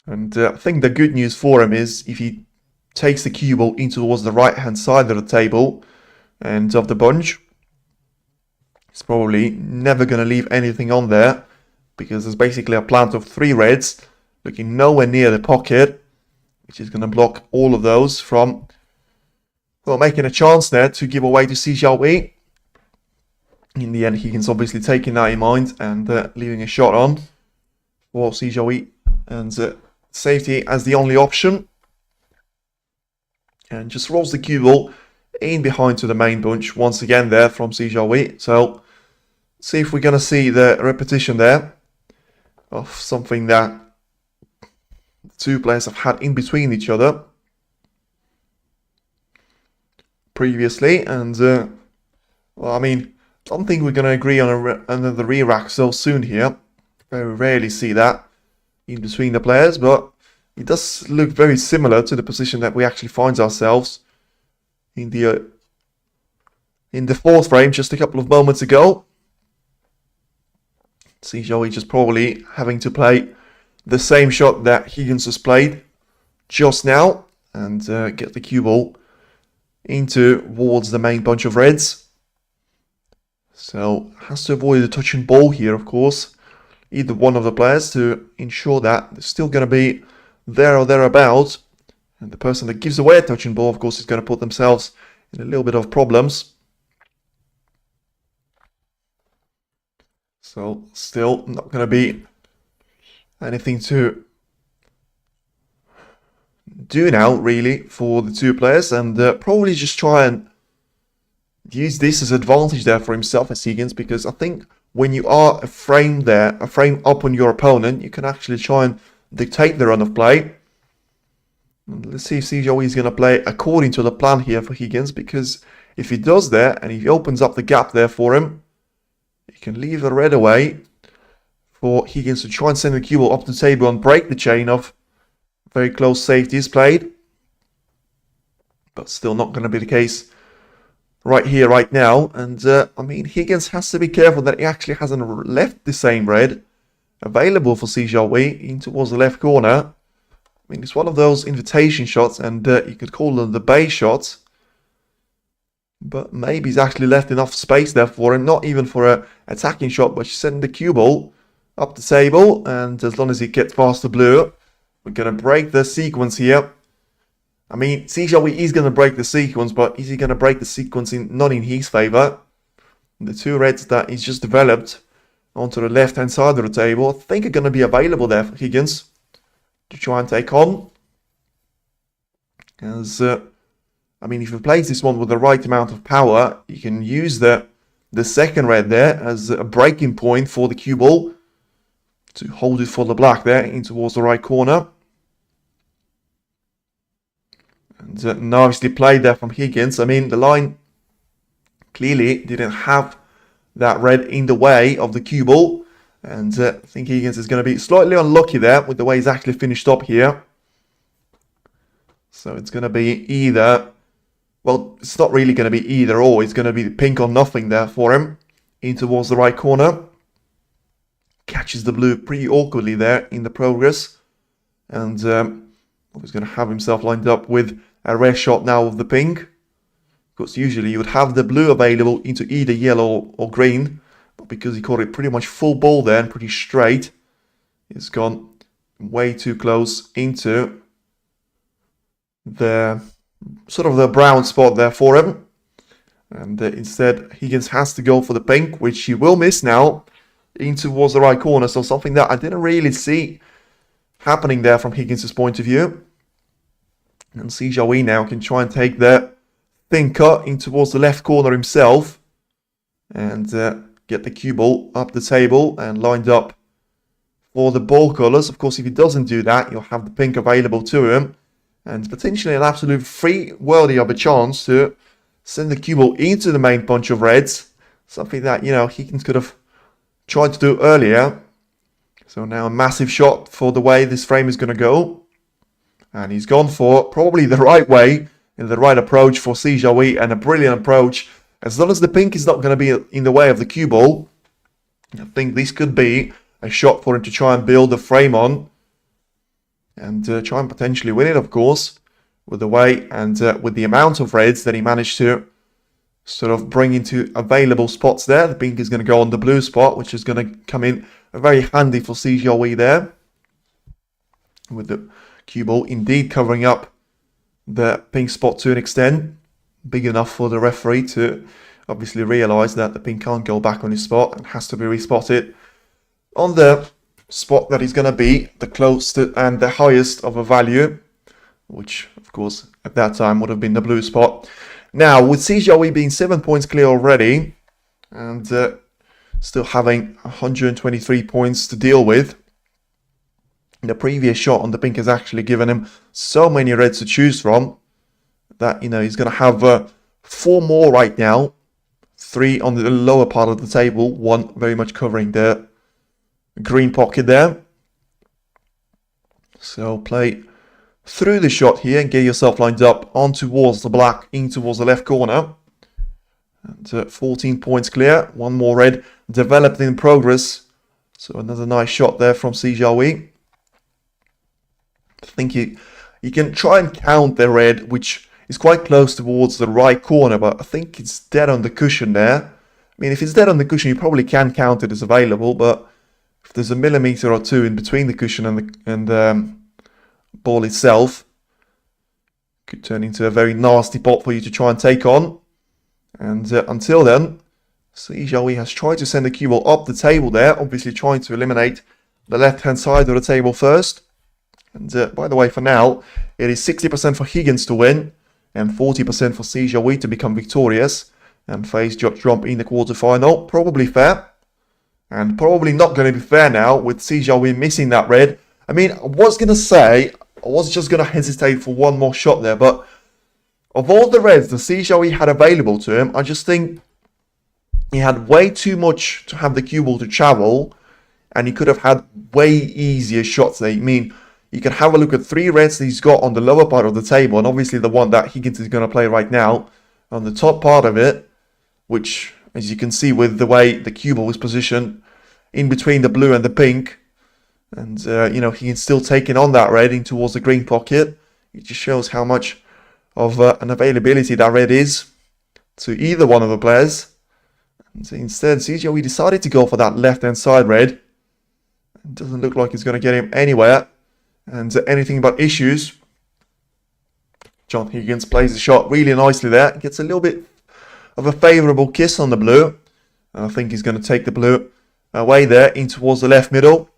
And I think the good news for him is if he takes the cue ball in towards the right hand side of the table and of the bunch, he's probably never going to leave anything on there, because there's basically a plant of 3 reds looking nowhere near the pocket, which is going to block all of those from, well, making a chance there to give away to Jiahui. In the end, Higgins obviously taking that in mind and leaving a shot on for Jiahui, and safety as the only option. And just rolls the cue ball in behind to the main bunch once again there from Jiahui. So, see if we're going to see the repetition there of something that the 2 players have had in between each other previously. And, well, I mean, I don't think we're going to agree on another re-rack so soon here. Very rarely see that in between the players, but it does look very similar to the position that we actually find ourselves in the fourth frame just a couple of moments ago. Jiahui just probably having to play the same shot that Higgins has played just now and get the cue ball towards the main bunch of reds. So has to avoid the touching ball here, of course, either one of the players, to ensure that they're still going to be there or thereabouts. And the person that gives away a touching ball, of course, is going to put themselves in a little bit of problems. So still not going to be anything to do now, really, for the 2 players. And probably just try and use this as advantage there for himself as Higgins, because I think when you are a frame up on your opponent, you can actually try and dictate the run of play. And let's see if Jiahui is going to play according to the plan here for Higgins, because if he does that and he opens up the gap there for him, he can leave the red away for Higgins to try and send the cue ball up the table and break the chain of very close safeties played. But still not going to be the case right here, right now. And, I mean, Higgins has to be careful that he actually hasn't left the same red available for Jiahui in towards the left corner. I mean, it's one of those invitation shots, and you could call them the base shots. But maybe he's actually left enough space there for him, not even for an attacking shot, but she's sending the cue ball up the table. And as long as he gets past the blue, we're going to break the sequence here. I mean, Jiahui is going to break the sequence, but is he going to break the sequence not in his favor? The two reds that he's just developed onto the left-hand side of the table, I think are going to be available there for Higgins to try and take on. As, I mean, if he plays this one with the right amount of power, you can use the second red there as a breaking point for the cue ball to hold it for the black there in towards the right corner. And nicely played there from Higgins. I mean, the line clearly didn't have that red in the way of the cue ball. And I think Higgins is going to be slightly unlucky there with the way he's actually finished up here. So it's going to be either... Well, it's not really going to be either or. It's going to be pink or nothing there for him. In towards the right corner. Catches the blue pretty awkwardly there in the progress. And he's going to have himself lined up with a rare shot now of the pink. Because usually you would have the blue available into either yellow or green. But because he caught it pretty much full ball there and pretty straight, it's gone way too close into the sort of the brown spot there for him. And instead Higgins has to go for the pink, which he will miss now in towards the right corner. So something that I didn't really see happening there from Higgins' point of view. And Jiahui now can try and take the thinker in towards the left corner himself and get the cue ball up the table and lined up for the ball colours. Of course, if he doesn't do that, you'll have the pink available to him and potentially an absolute free worldie of a chance to send the cue ball into the main bunch of reds. Something that, you know, Higgins could have tried to do earlier. So now a massive shot for the way this frame is going to go. And he's gone for probably the right way and the right approach for Jiahui, and a brilliant approach. As long as the pink is not going to be in the way of the cue ball, I think this could be a shot for him to try and build the frame on. And try and potentially win it, of course, with the way and with the amount of reds that he managed to sort of bring into available spots there. The pink is going to go on the blue spot, which is going to come in very handy for Jiahui there. With the cue ball indeed covering up the pink spot to an extent. Big enough for the referee to obviously realise that the pink can't go back on his spot and has to be respotted on the spot that is going to be the closest and the highest of a value, which of course at that time would have been the blue spot. Now with Jiahui being 7 points clear already and still having 123 points to deal with, the previous shot on the pink has actually given him so many reds to choose from that, you know, he's going to have 4 more right now. 3 on the lower part of the table, 1 very much covering the green pocket there. So play through the shot here and get yourself lined up on towards the black, in towards the left corner. And 14 points clear, 1 more red developed in progress. So another nice shot there from Jiahui. I think you can try and count the red, which is quite close towards the right corner, but I think it's dead on the cushion there. I mean, if it's dead on the cushion, you probably can count it as available, but if there's a millimeter or 2 in between the cushion and the ball itself, it could turn into a very nasty pot for you to try and take on. And until then, Jiahui has tried to send the cue ball up the table there, obviously trying to eliminate the left-hand side of the table first. And by the way, for now, it is 60% for Higgins to win and 40% for Jiahui to become victorious and face Watchalong in the quarterfinal. Probably fair. And probably not going to be fair now with Jiahui missing that red. I mean, I was going to say, I was just going to hesitate for one more shot there, but of all the reds that Jiahui had available to him, I just think he had way too much to have the cue ball to travel, and he could have had way easier shots there. I mean, you can have a look at 3 reds that he's got on the lower part of the table, and obviously the one that Higgins is going to play right now on the top part of it, which, as you can see with the way the cue ball is positioned in between the blue and the pink, and you know, he can still take it on that red in towards the green pocket. It just shows how much of an availability that red is to either one of the players. And so instead, Jiahui decided to go for that left-hand side red. It doesn't look like it's going to get him anywhere, and anything but issues. John Higgins plays the shot really nicely there. Gets a little bit of a favourable kiss on the blue. And I think he's going to take the blue away there in towards the left middle.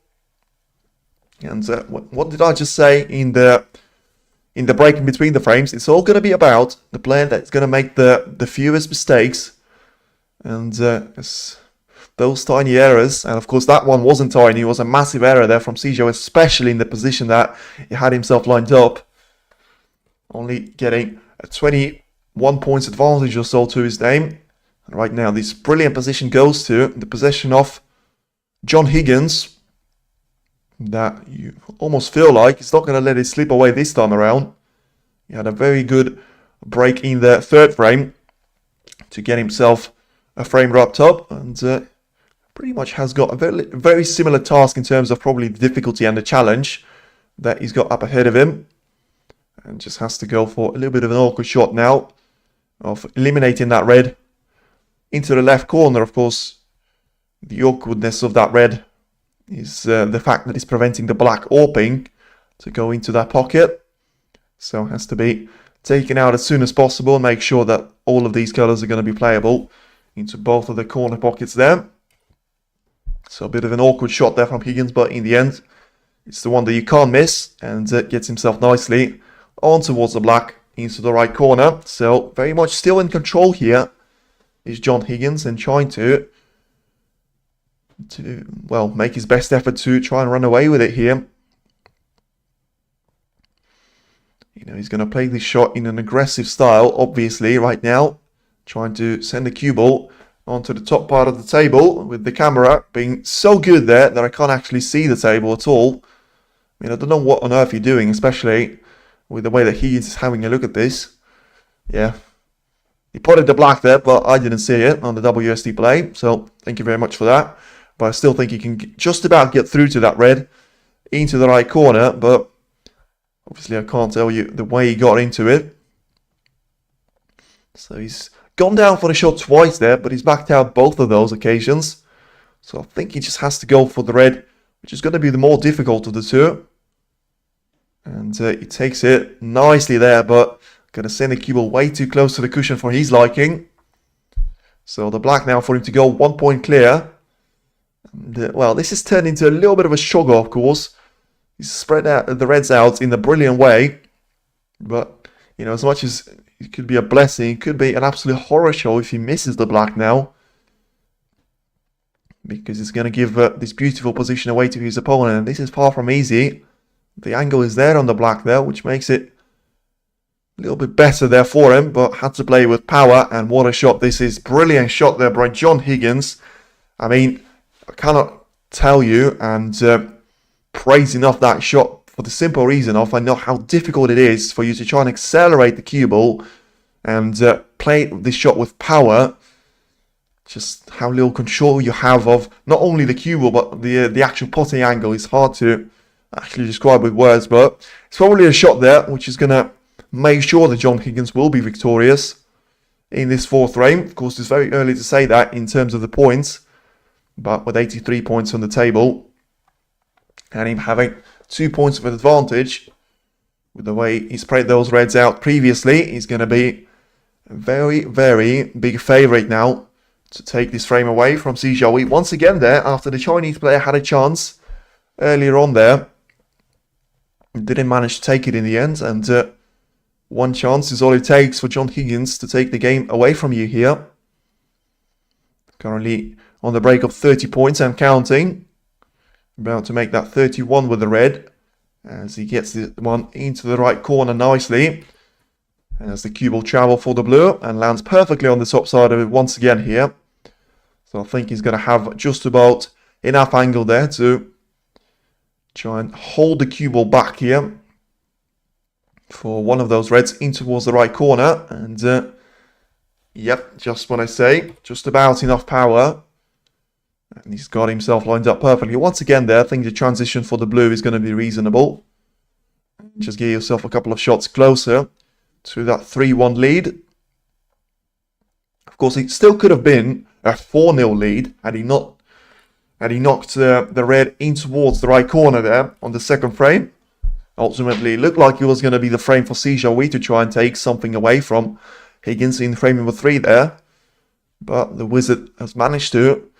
And what did I just say in the break in between the frames? It's all going to be about the player that's going to make the fewest mistakes. And those tiny errors, and of course that one wasn't tiny, it was a massive error there from Jiahui, especially in the position that he had himself lined up. Only getting a 21 points advantage or so to his name. And right now this brilliant position goes to the possession of John Higgins, that you almost feel like he's not going to let it slip away this time around. He had a very good break in the third frame to get himself a frame wrapped up, and pretty much has got a very similar task in terms of probably the difficulty and the challenge that he's got up ahead of him. And just has to go for a little bit of an awkward shot now of eliminating that red into the left corner. Of course, the awkwardness of that red is the fact that it's preventing the black or pink to go into that pocket. So it has to be taken out as soon as possible and make sure that all of these colours are going to be playable into both of the corner pockets there. So a bit of an awkward shot there from Higgins, but in the end, it's the one that you can't miss, and gets himself nicely on towards the black into the right corner. So very much still in control here is John Higgins, and trying to well, make his best effort to try and run away with it here. You know, he's going to play this shot in an aggressive style, obviously, right now. Trying to send the cue ball onto the top part of the table, with the camera being so good there that I can't actually see the table at all. I mean, I don't know what on earth you're doing, especially with the way that Higgins is having a look at this. Yeah, he potted the black there, but I didn't see it on the WSD play, so thank you very much for that. But I still think he can just about get through to that red into the right corner, but obviously I can't tell you the way he got into it. So he's gone down for the shot twice there, but he's backed out both of those occasions. So I think he just has to go for the red, which is going to be the more difficult of the two. And he takes it nicely there, but going to send the cue ball way too close to the cushion for his liking. So the black now for him to go 1 point clear. And, well, this has turned into a little bit of a struggle, of course. He's spread out the reds out in a brilliant way. But, you know, as much as it could be a blessing, it could be an absolute horror show if he misses the black now. Because it's going to give this beautiful position away to his opponent. And this is far from easy. The angle is there on the black there, which makes it a little bit better there for him. But had to play with power, and what a shot this is. Brilliant shot there by John Higgins. I mean, I cannot tell you and praise enough that shot, for the simple reason of I know how difficult it is for you to try and accelerate the cue ball and play this shot with power. Just how little control you have of not only the cue ball, but the actual potting angle is hard to actually describe with words. But it's probably a shot there which is going to make sure that John Higgins will be victorious in this fourth frame. Of course, it's very early to say that in terms of the points, but with 83 points on the table and him having 2 points of advantage with the way he's played those reds out previously, he's going to be a very, very big favourite now to take this frame away from Jiahui. Once again there, after the Chinese player had a chance earlier on there, didn't manage to take it in the end, and one chance is all it takes for John Higgins to take the game away from you here. Currently on the break of 30 points and counting. About to make that 31 with the red, as he gets the one into the right corner nicely. And as the cue ball travel for the blue and lands perfectly on the top side of it once again here. So I think he's going to have just about enough angle there to try and hold the cue ball back here for one of those reds in towards the right corner. And Yep, just what I say. Just about enough power. And he's got himself lined up perfectly. Once again there, I think the transition for the blue is going to be reasonable. Just get yourself a couple of shots closer to that 3-1 lead. Of course, it still could have been a 4-0 lead had he knocked the red in towards the right corner there on the second frame. Ultimately, it looked like it was going to be the frame for Jiahui to try and take something away from Higgins in frame number 3 there. But the wizard has managed to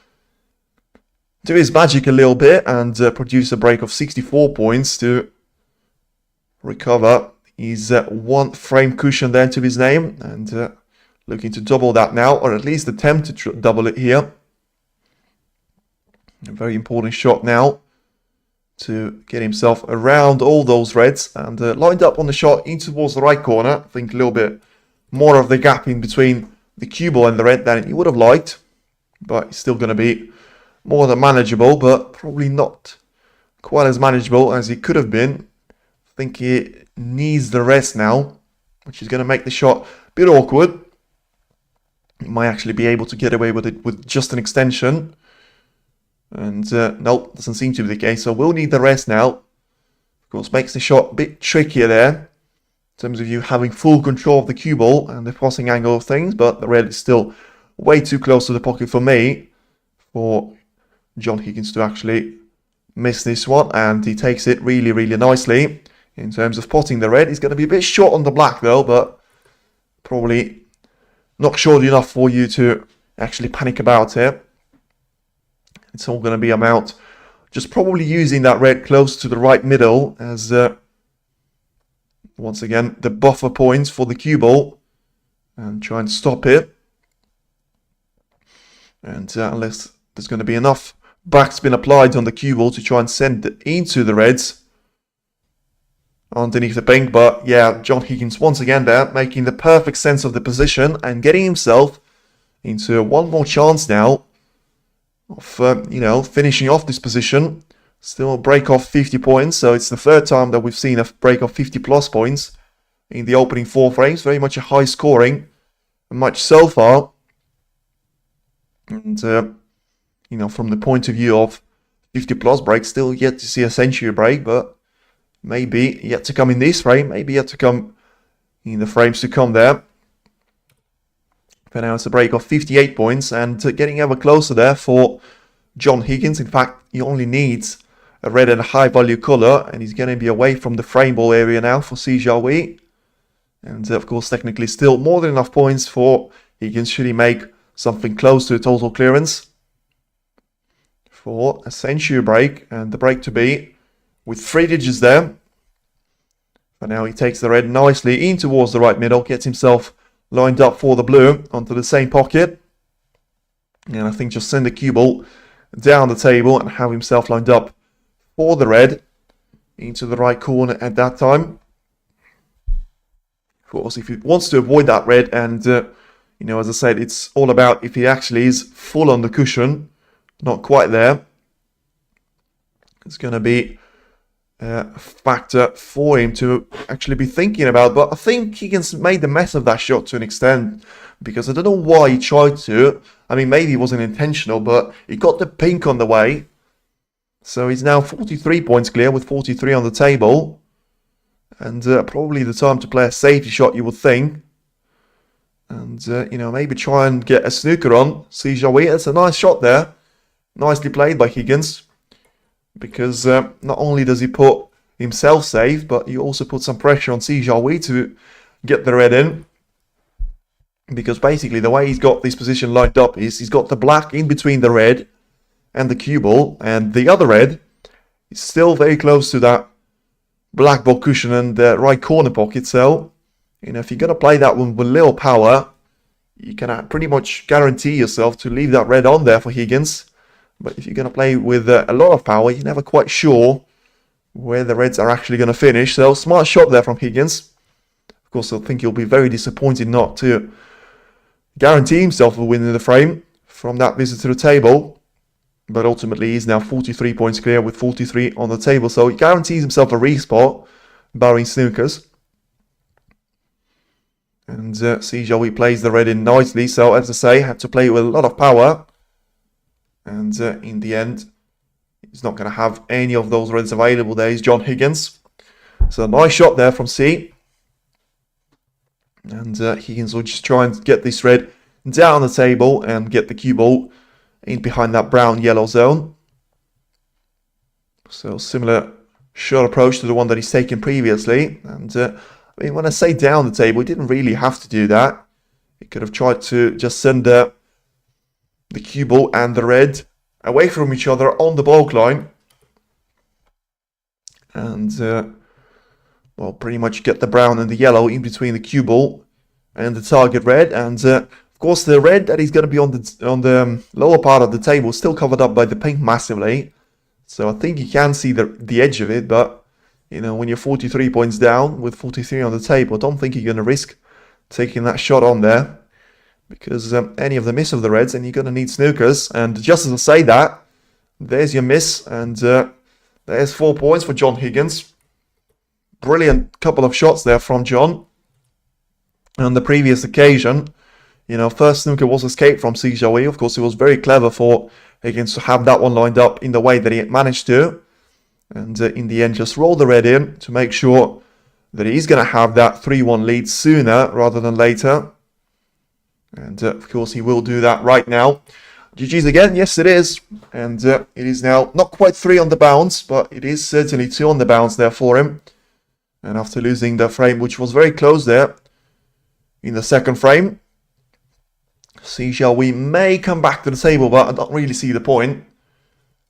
do his magic a little bit and produce a break of 64 points to recover his 1 frame cushion there to his name, and looking to double that now, or at least attempt to double it here. A very important shot now to get himself around all those reds, and lined up on the shot in towards the right corner. I think a little bit more of the gap in between the cue ball and the red than you would have liked, but it's still going to be more than manageable, but probably not quite as manageable as it could have been. I think he needs the rest now, which is going to make the shot a bit awkward. He might actually be able to get away with it with just an extension. And nope, doesn't seem to be the case. So we'll need the rest now. Of course, makes the shot a bit trickier there in terms of you having full control of the cue ball and the passing angle of things. But the red is still way too close to the pocket for me, for John Higgins to actually miss this one. And he takes it really, really nicely. In terms of potting the red, he's going to be a bit short on the black though, but probably not short enough for you to actually panic about it. It's all going to be about just probably using that red close to the right middle as, once again, the buffer points for the cue ball, and try and stop it. And unless there's going to be enough backspin applied on the cue ball to try and send it into the reds underneath the pink. But yeah, John Higgins once again there, making the perfect sense of the position and getting himself into one more chance now of, finishing off this position. Still a break of 50 points, so it's the 3rd time that we've seen a break of 50 plus points in the opening 4 frames. Very much a high scoring match so far. And, from the point of view of 50 plus breaks, still yet to see a century break, but maybe yet to come in this frame, maybe yet to come in the frames to come there. But now it's a break of 58 points, and getting ever closer there for John Higgins. In fact, he only needs a red and a high value color, and he's going to be away from the frame ball area now for Jiahui. And of course, technically still more than enough points for Higgins should he make something close to a total clearance for a century break, and the break to be with 3 digits there. But now he takes the red nicely in towards the right middle, gets himself lined up for the blue onto the same pocket. And I think just send the cue ball down the table and have himself lined up for the red into the right corner at that time. Of course, if he wants to avoid that red, and as I said, it's all about if he actually is full on the cushion, not quite there, it's going to be a factor for him to actually be thinking about. But I think Higgins made the mess of that shot to an extent, because I don't know why he tried to. I mean, maybe it wasn't intentional, but he got the pink on the way. So he's now 43 points clear with 43 on the table. And probably the time to play a safety shot, you would think. And, maybe try and get a snooker on Jiahui. It's a nice shot there. Nicely played by Higgins. Because not only does he put himself safe, but he also put some pressure on Jiahui to get the red in. Because basically the way he's got this position lined up is he's got the black in between the red and the cue ball, and the other red is still very close to that black ball cushion and the right corner pocket. So, if you're going to play that one with little power, you can pretty much guarantee yourself to leave that red on there for Higgins. But if you're going to play with a lot of power, you're never quite sure where the reds are actually going to finish. So, smart shot there from Higgins. Of course, I think he'll be very disappointed not to guarantee himself a win in the frame from that visit to the table. But ultimately, he's now 43 points clear with 43 on the table. So he guarantees himself a respot, barring snookers. And Jiahui plays the red in nicely. So, as I say, had to play with a lot of power. And in the end, he's not going to have any of those reds available there. He's John Higgins. So, nice shot there from C. And Higgins will just try and get this red down the table and get the cue ball in behind that brown-yellow zone. So, similar shot approach to the one that he's taken previously. And I mean, when I say down the table, he didn't really have to do that. He could have tried to just send the cue ball and the red away from each other on the baulk line. And, well, pretty much get the brown and the yellow in between the cue ball and the target red. And, of course, the red that is going to be on the lower part of the table is still covered up by the pink massively. So I think you can see the edge of it, but, you know, when you're 43 points down with 43 on the table, I don't think you're going to risk taking that shot on there. Because any of the miss of the reds, and you're going to need snookers. And just as I say that, there's your miss. And there's 4 points for John Higgins. Brilliant couple of shots there from John. On the previous occasion, you know, first snooker was escaped from Jiahui. Of course, it was very clever for Higgins to have that one lined up in the way that he managed to. And in the end, just roll the red in to make sure that he's going to have that 3-1 lead sooner rather than later. And, of course, he will do that right now. GG's again. Yes, it is. And it is now not quite 3 on the bounce, but it is certainly 2 on the bounce there for him. And after losing the frame, which was very close there in the second frame, Jiahui may come back to the table, but I don't really see the point.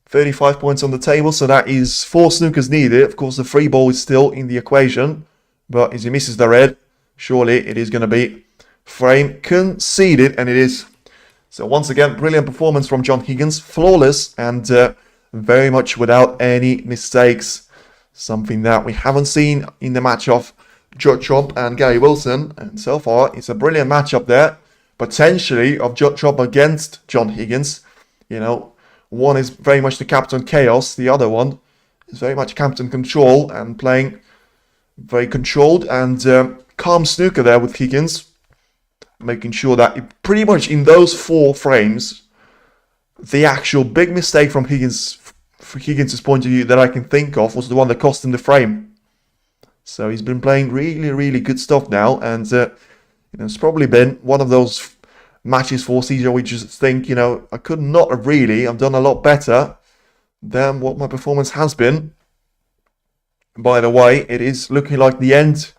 35 points on the table, so that is 4 snookers needed. Of course, the free ball is still in the equation. But as he misses the red, surely it is going to be frame conceded, and it is. So once again, brilliant performance from John Higgins, flawless and very much without any mistakes. Something that we haven't seen in the match of Watchalong and Gary Wilson, and so far it's a brilliant matchup there, potentially of Watchalong against John Higgins. You know, one is very much the Captain Chaos, the other one is very much Captain Control and playing very controlled and calm snooker there with Higgins. Making sure that pretty much in those 4 frames, the actual big mistake from Higgins' point of view that I can think of was the one that cost him the frame. So he's been playing really, really good stuff now, and you know, it's probably been one of those matches for Jiahui which just think, you know, I could not have really. I've done a lot better than what my performance has been. By the way, it is looking like the end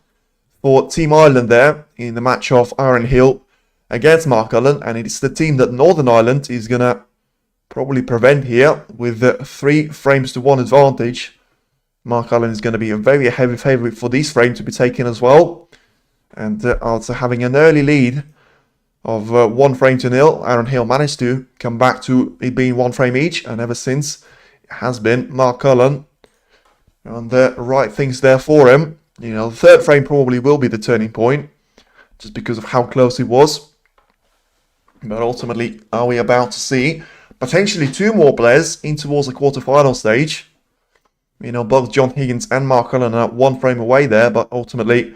for Team Ireland there in the match of Aaron Hill against Mark Allen, and it's the team that Northern Ireland is going to probably prevent here with 3 frames to 1 advantage. Mark Allen is going to be a very heavy favourite for this frame to be taken as well. And after having an early lead of 1 frame to 0, Aaron Hill managed to come back to it being 1 frame each, and ever since it has been Mark Allen on the right things there for him. You know, the 3rd frame probably will be the turning point, just because of how close it was. But ultimately, are we about to see potentially 2 more players in towards the quarterfinal stage? You know, both John Higgins and Mark Allen are 1 frame away there, but ultimately,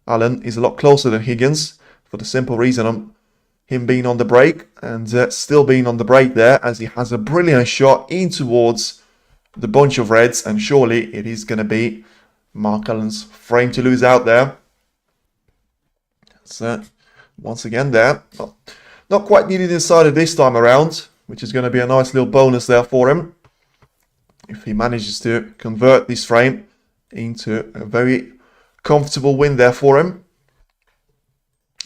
Allen is a lot closer than Higgins for the simple reason of him being on the break and still being on the break there, as he has a brilliant shot in towards the bunch of reds, and surely it is going to be Mark Allen's frame to lose out there. So, once again there, not quite needed inside of this time around, which is going to be a nice little bonus there for him. If he manages to convert this frame into a very comfortable win there for him.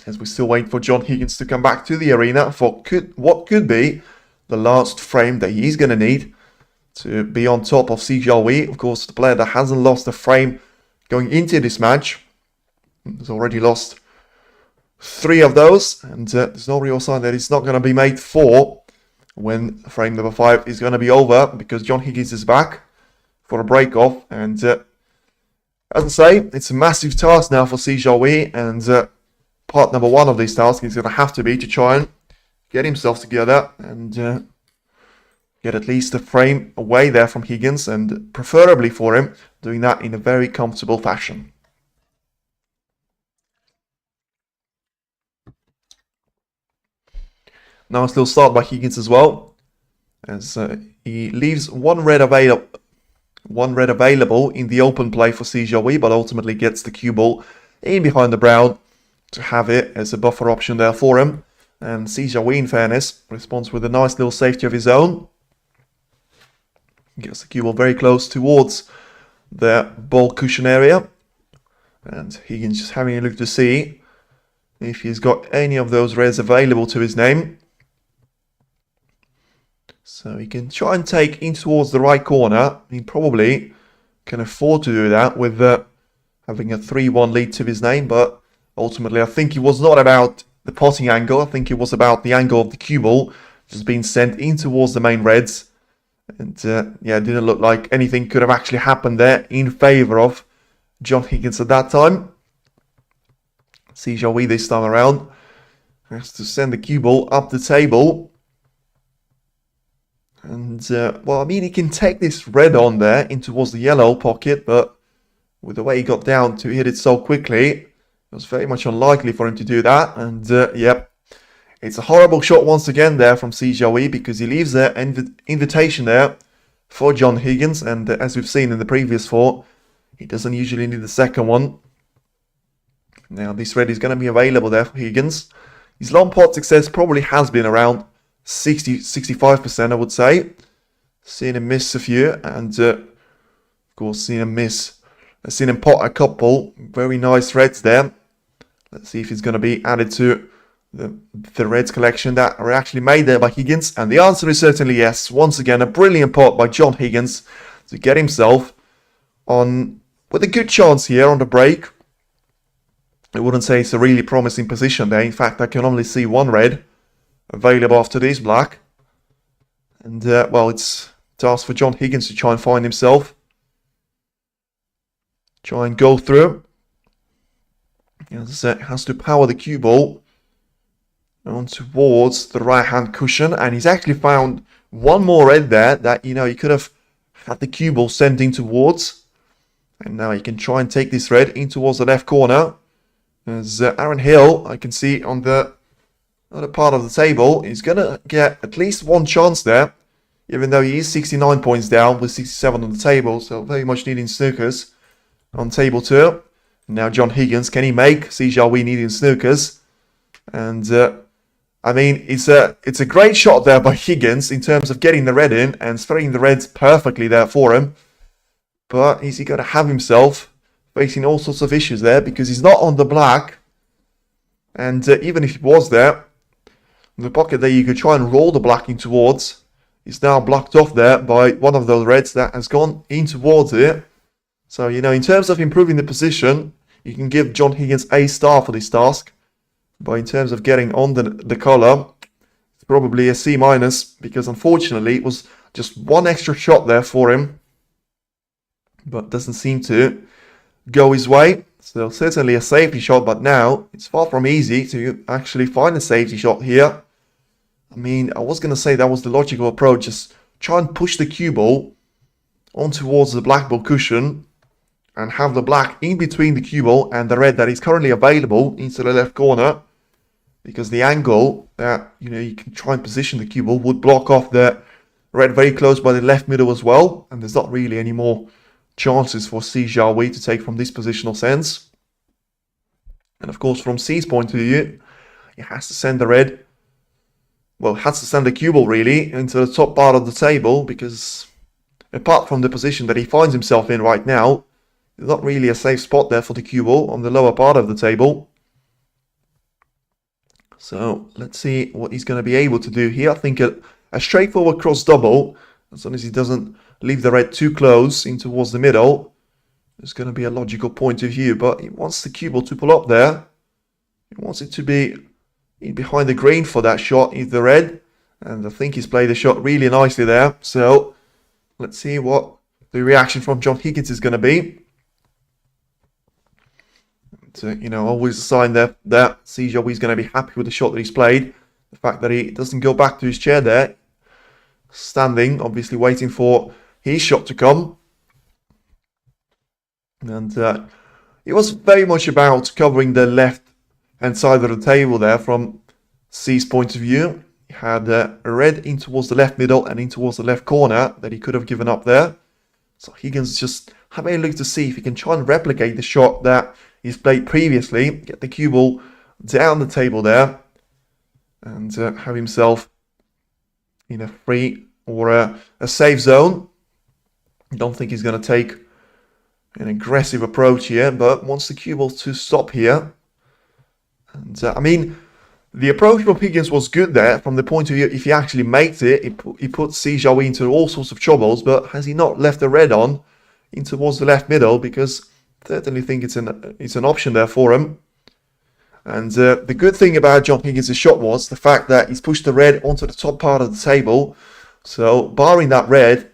As we still wait for John Higgins to come back to the arena for what could be the last frame that he's going to need to be on top of Jiahui. Of course, the player that hasn't lost a frame going into this match has already lost 3 of those, and there's no real sign that it's not going to be made 4 when frame number 5 is going to be over, because John Higgins is back for a break-off. And as I say, it's a massive task now for Jiahui, and part number 1 of this task is going to have to be to try and get himself together and get at least a frame away there from Higgins, and preferably for him, doing that in a very comfortable fashion. Nice little start by Higgins as well, as he leaves one red available in the open play for Jiahui, but ultimately gets the cue ball in behind the brown to have it as a buffer option there for him. And Jiahui, in fairness, responds with a nice little safety of his own. Gets the cue ball very close towards the ball cushion area. And Higgins just having a look to see if he's got any of those reds available to his name. So he can try and take in towards the right corner. He probably can afford to do that with having a 3-1 lead to his name. But ultimately, I think it was not about the potting angle. I think it was about the angle of the cue ball just being sent in towards the main reds. And yeah, it didn't look like anything could have actually happened there in favour of John Higgins at that time. Jiahui this time around has to send the cue ball up the table. And, well, I mean, he can take this red on there in towards the yellow pocket, but with the way he got down to hit it so quickly, it was very much unlikely for him to do that. And, yep, it's a horrible shot once again there from Jiahui, because he leaves an invitation there for John Higgins. And as we've seen in the previous 4, he doesn't usually need the second one. Now, this red is going to be available there for Higgins. His long pot success probably has been around 65%, I would say. Seen him miss a few, and of course seen him pot a couple very nice reds there. Let's see if he's going to be added to the reds collection that are actually made there by Higgins, and the answer is certainly yes. Once again, a brilliant pot by John Higgins to get himself on with a good chance here on the break. I wouldn't say it's a really promising position there. In fact, I can only see one red available after this black. And, well, it's task for John Higgins to try and find himself. Try and go through. As I said, has to power the cue ball on towards the right-hand cushion. And he's actually found one more red there that, you know, he could have had the cue ball sent in towards. And now he can try and take this red in towards the left corner. As Aaron Hill, I can see on the other part of the table, he's going to get at least one chance there, even though he is 69 points down with 67 on the table, so very much needing snookers on table 2. Now John Higgins, can he make Jiahui needing snookers? And I mean, it's a great shot there by Higgins in terms of getting the red in and spreading the reds perfectly there for him. But is he going to have himself facing all sorts of issues there, because he's not on the black, and even if he was there, the pocket there you could try and roll the black in towards is now blocked off there by one of those reds that has gone in towards it. So, you know, in terms of improving the position, you can give John Higgins a star for this task. But in terms of getting on the colour, it's probably a C-, because unfortunately it was just one extra shot there for him. But doesn't seem to go his way. So certainly a safety shot, but now it's far from easy to actually find a safety shot here. I mean, I was going to say that was the logical approach. Just try and push the cue ball on towards the black ball cushion and have the black in between the cue ball and the red that is currently available into the left corner. Because the angle that, you know, you can try and position the cue ball would block off the red very close by the left middle as well. And there's not really any more chances for Jiahui to take from this positional sense. And of course, from C's point of view, he has to send the red, well, has to send the cue ball really into the top part of the table, because apart from the position that he finds himself in right now, there's not really a safe spot there for the cue ball on the lower part of the table. So let's see what he's going to be able to do here. I think a straightforward cross double, as long as he doesn't leave the red too close in towards the middle, is going to be a logical point of view. But he wants the cue ball to pull up there. He wants it to be in behind the green for that shot, is the red. And I think he's played the shot really nicely there. So let's see what the reaction from John Higgins is going to be. So, you know, always a sign there that Jiahui is going to be happy with the shot that he's played. The fact that he doesn't go back to his chair there, standing, obviously waiting for his shot to come. And it was very much about covering the left-hand side of the table there from C's point of view. He had a red in towards the left middle and in towards the left corner that he could have given up there. So Higgins just having a look to see if he can try and replicate the shot that he's played previously. Get the cue ball down the table there. And have himself in a free or a safe zone. I don't think he's going to take an aggressive approach here, but wants the cue ball to stop here. And I mean, the approach from Higgins was good there from the point of view if he actually makes it, he puts Jiahui into all sorts of troubles, but has he not left the red on in towards the left middle? Because I certainly think it's an option there for him. And the good thing about John Higgins' shot was the fact that he's pushed the red onto the top part of the table. So barring that red,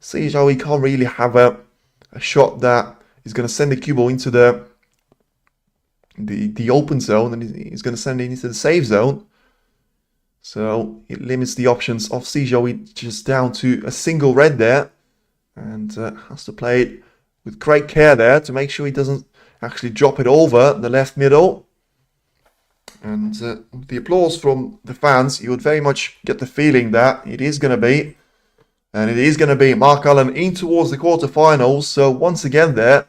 Jiahui can't really have a shot that is going to send the cue ball into the open zone, and he's going to send it into the safe zone. So it limits the options of Jiahui just down to a single red there, and has to play it with great care there to make sure he doesn't actually drop it over the left middle. And the applause from the fans, you would very much get the feeling that it is going to be, and it is going to be Mark Allen in towards the quarterfinals. So once again there,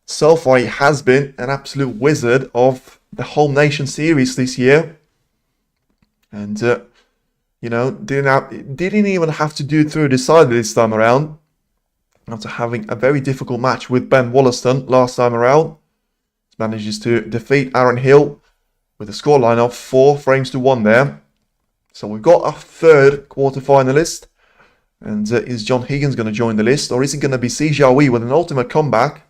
so far he has been an absolute wizard of the Home Nation series this year. And, you know, didn't even have to do it through decided this time around. After having a very difficult match with Ben Wollaston last time around. He manages to defeat Aaron Hill with a scoreline of 4-1 there. So we've got a third quarter-finalist. And is John Higgins going to join the list? Or is it going to be Jiahui with an ultimate comeback?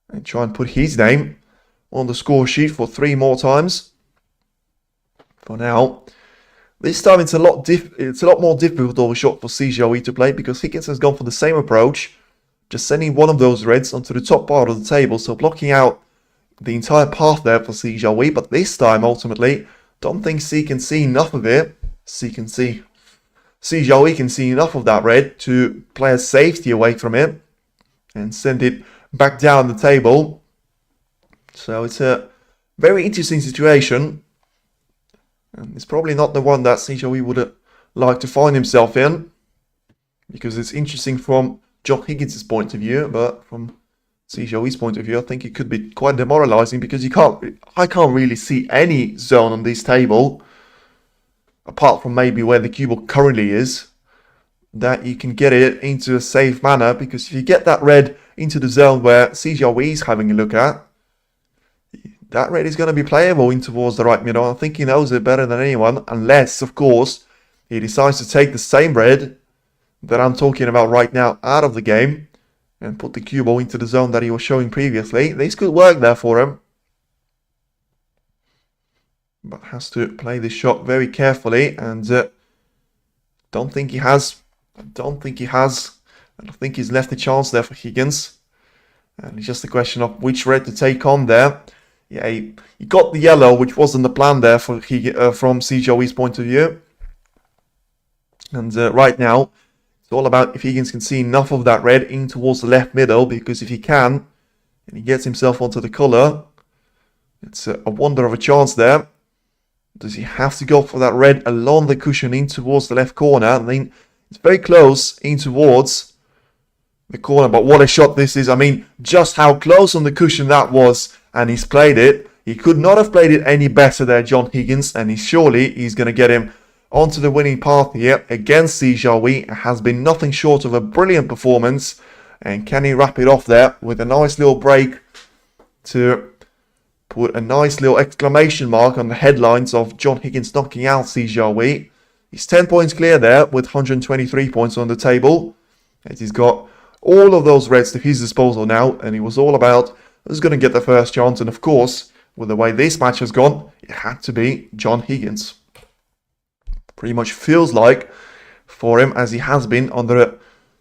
And try and put his name on the score sheet for 3 more times. For now, this time it's a lot more difficult of a shot for Jiahui to play because Higgins has gone for the same approach, just sending one of those reds onto the top part of the table, so blocking out the entire path there for Jiahui. But this time, ultimately, don't think Jiahui can see enough of it. Jiahui can see enough of that red to play a safety away from it and send it back down the table. So it's a very interesting situation. And it's probably not the one that Jiahui would like to find himself in, because it's interesting from John Higgins' point of view, but from Jiahui's point of view, I think it could be quite demoralizing because I can't really see any zone on this table, apart from maybe where the cue ball currently is, that you can get it into a safe manner. Because if you get that red into the zone where Jiahui is having a look at, that red is going to be playable in towards the right middle. I think he knows it better than anyone, unless, of course, he decides to take the same red that I'm talking about right now out of the game and put the cue ball into the zone that he was showing previously. This could work there for him, but has to play this shot very carefully, and don't think he has. I don't think he's left a chance there for Higgins. And it's just a question of which red to take on there. Yeah, he got the yellow, which wasn't the plan there for from Jiahui's point of view. And right now, it's all about if Higgins can see enough of that red in towards the left middle, because if he can, and he gets himself onto the colour, it's a wonder of a chance there. Does he have to go for that red along the cushion in towards the left corner? I mean, it's very close in towards the corner, but what a shot this is. I mean, just how close on the cushion that was, and he's played it. He could not have played it any better there, John Higgins, and he's going to get him onto the winning path here against Jiahui. It has been nothing short of a brilliant performance, and can he wrap it off there with a nice little break to put a nice little exclamation mark on the headlines of John Higgins knocking out Jiahui. He's 10 points clear there with 123 points on the table, and he's got all of those reds to his disposal now, and it was all about who's going to get the first chance. And of course, with the way this match has gone, it had to be John Higgins. Pretty much feels like for him, as he has been on the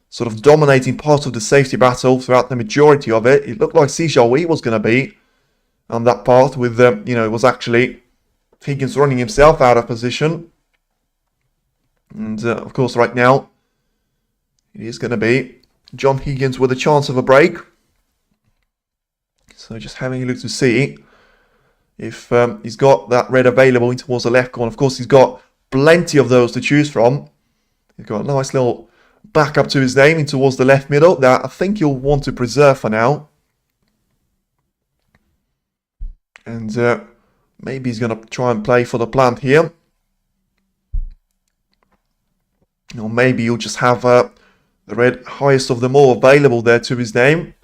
sort of dominating part of the safety battle throughout the majority of it. It looked like Jiahui was going to be on that part with, it was actually Higgins running himself out of position. And of course, right now, it is going to be John Higgins with a chance of a break. So just having a look to see if he's got that red available in towards the left corner. Of course, he's got plenty of those to choose from. He's got a nice little backup to his name in towards the left middle that I think you'll want to preserve for now. And maybe he's going to try and play for the plant here. Or maybe you'll just have the red highest of them all available there to his name.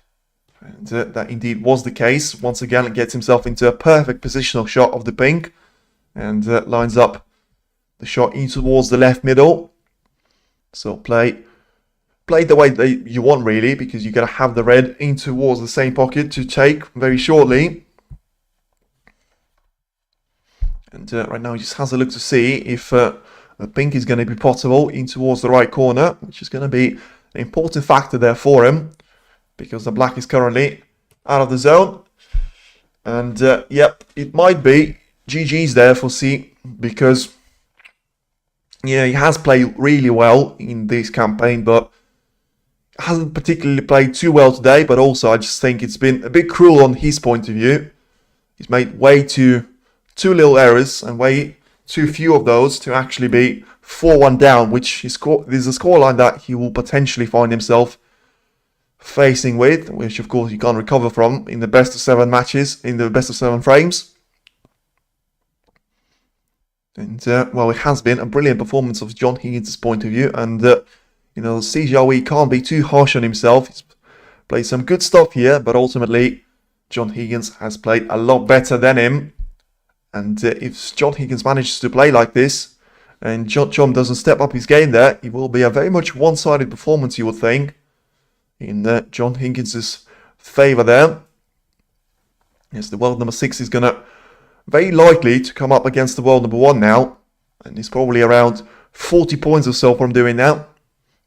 And that indeed was the case. Once again, it gets himself into a perfect positional shot of the pink. And lines up the shot in towards the left middle. So play the way that you want, really, because you're going to have the red in towards the same pocket to take very shortly. And right now he just has a look to see if the pink is going to be potable in towards the right corner, which is going to be an important factor there for him, because the black is currently out of the zone. And yep, it might be GG's there for C, because yeah, he has played really well in this campaign, but hasn't particularly played too well today. But also I just think it's been a bit cruel on his point of view. He's made way too little errors and way too few of those to actually be 4-1 down, which is a scoreline that he will potentially find himself facing with, which of course you can't recover from in the best of 7 matches, in the best of 7 frames. And well, it has been a brilliant performance of John Higgins' point of view, and you know, Jiahui can't be too harsh on himself. He's played some good stuff here, but ultimately John Higgins has played a lot better than him. And if John Higgins manages to play like this, and John doesn't step up his game there, it will be a very much one-sided performance, you would think, in John Higgins' favour there. Yes, the world number 6 is going to very likely to come up against the world number 1 now, and he's probably around 40 points or so from doing that.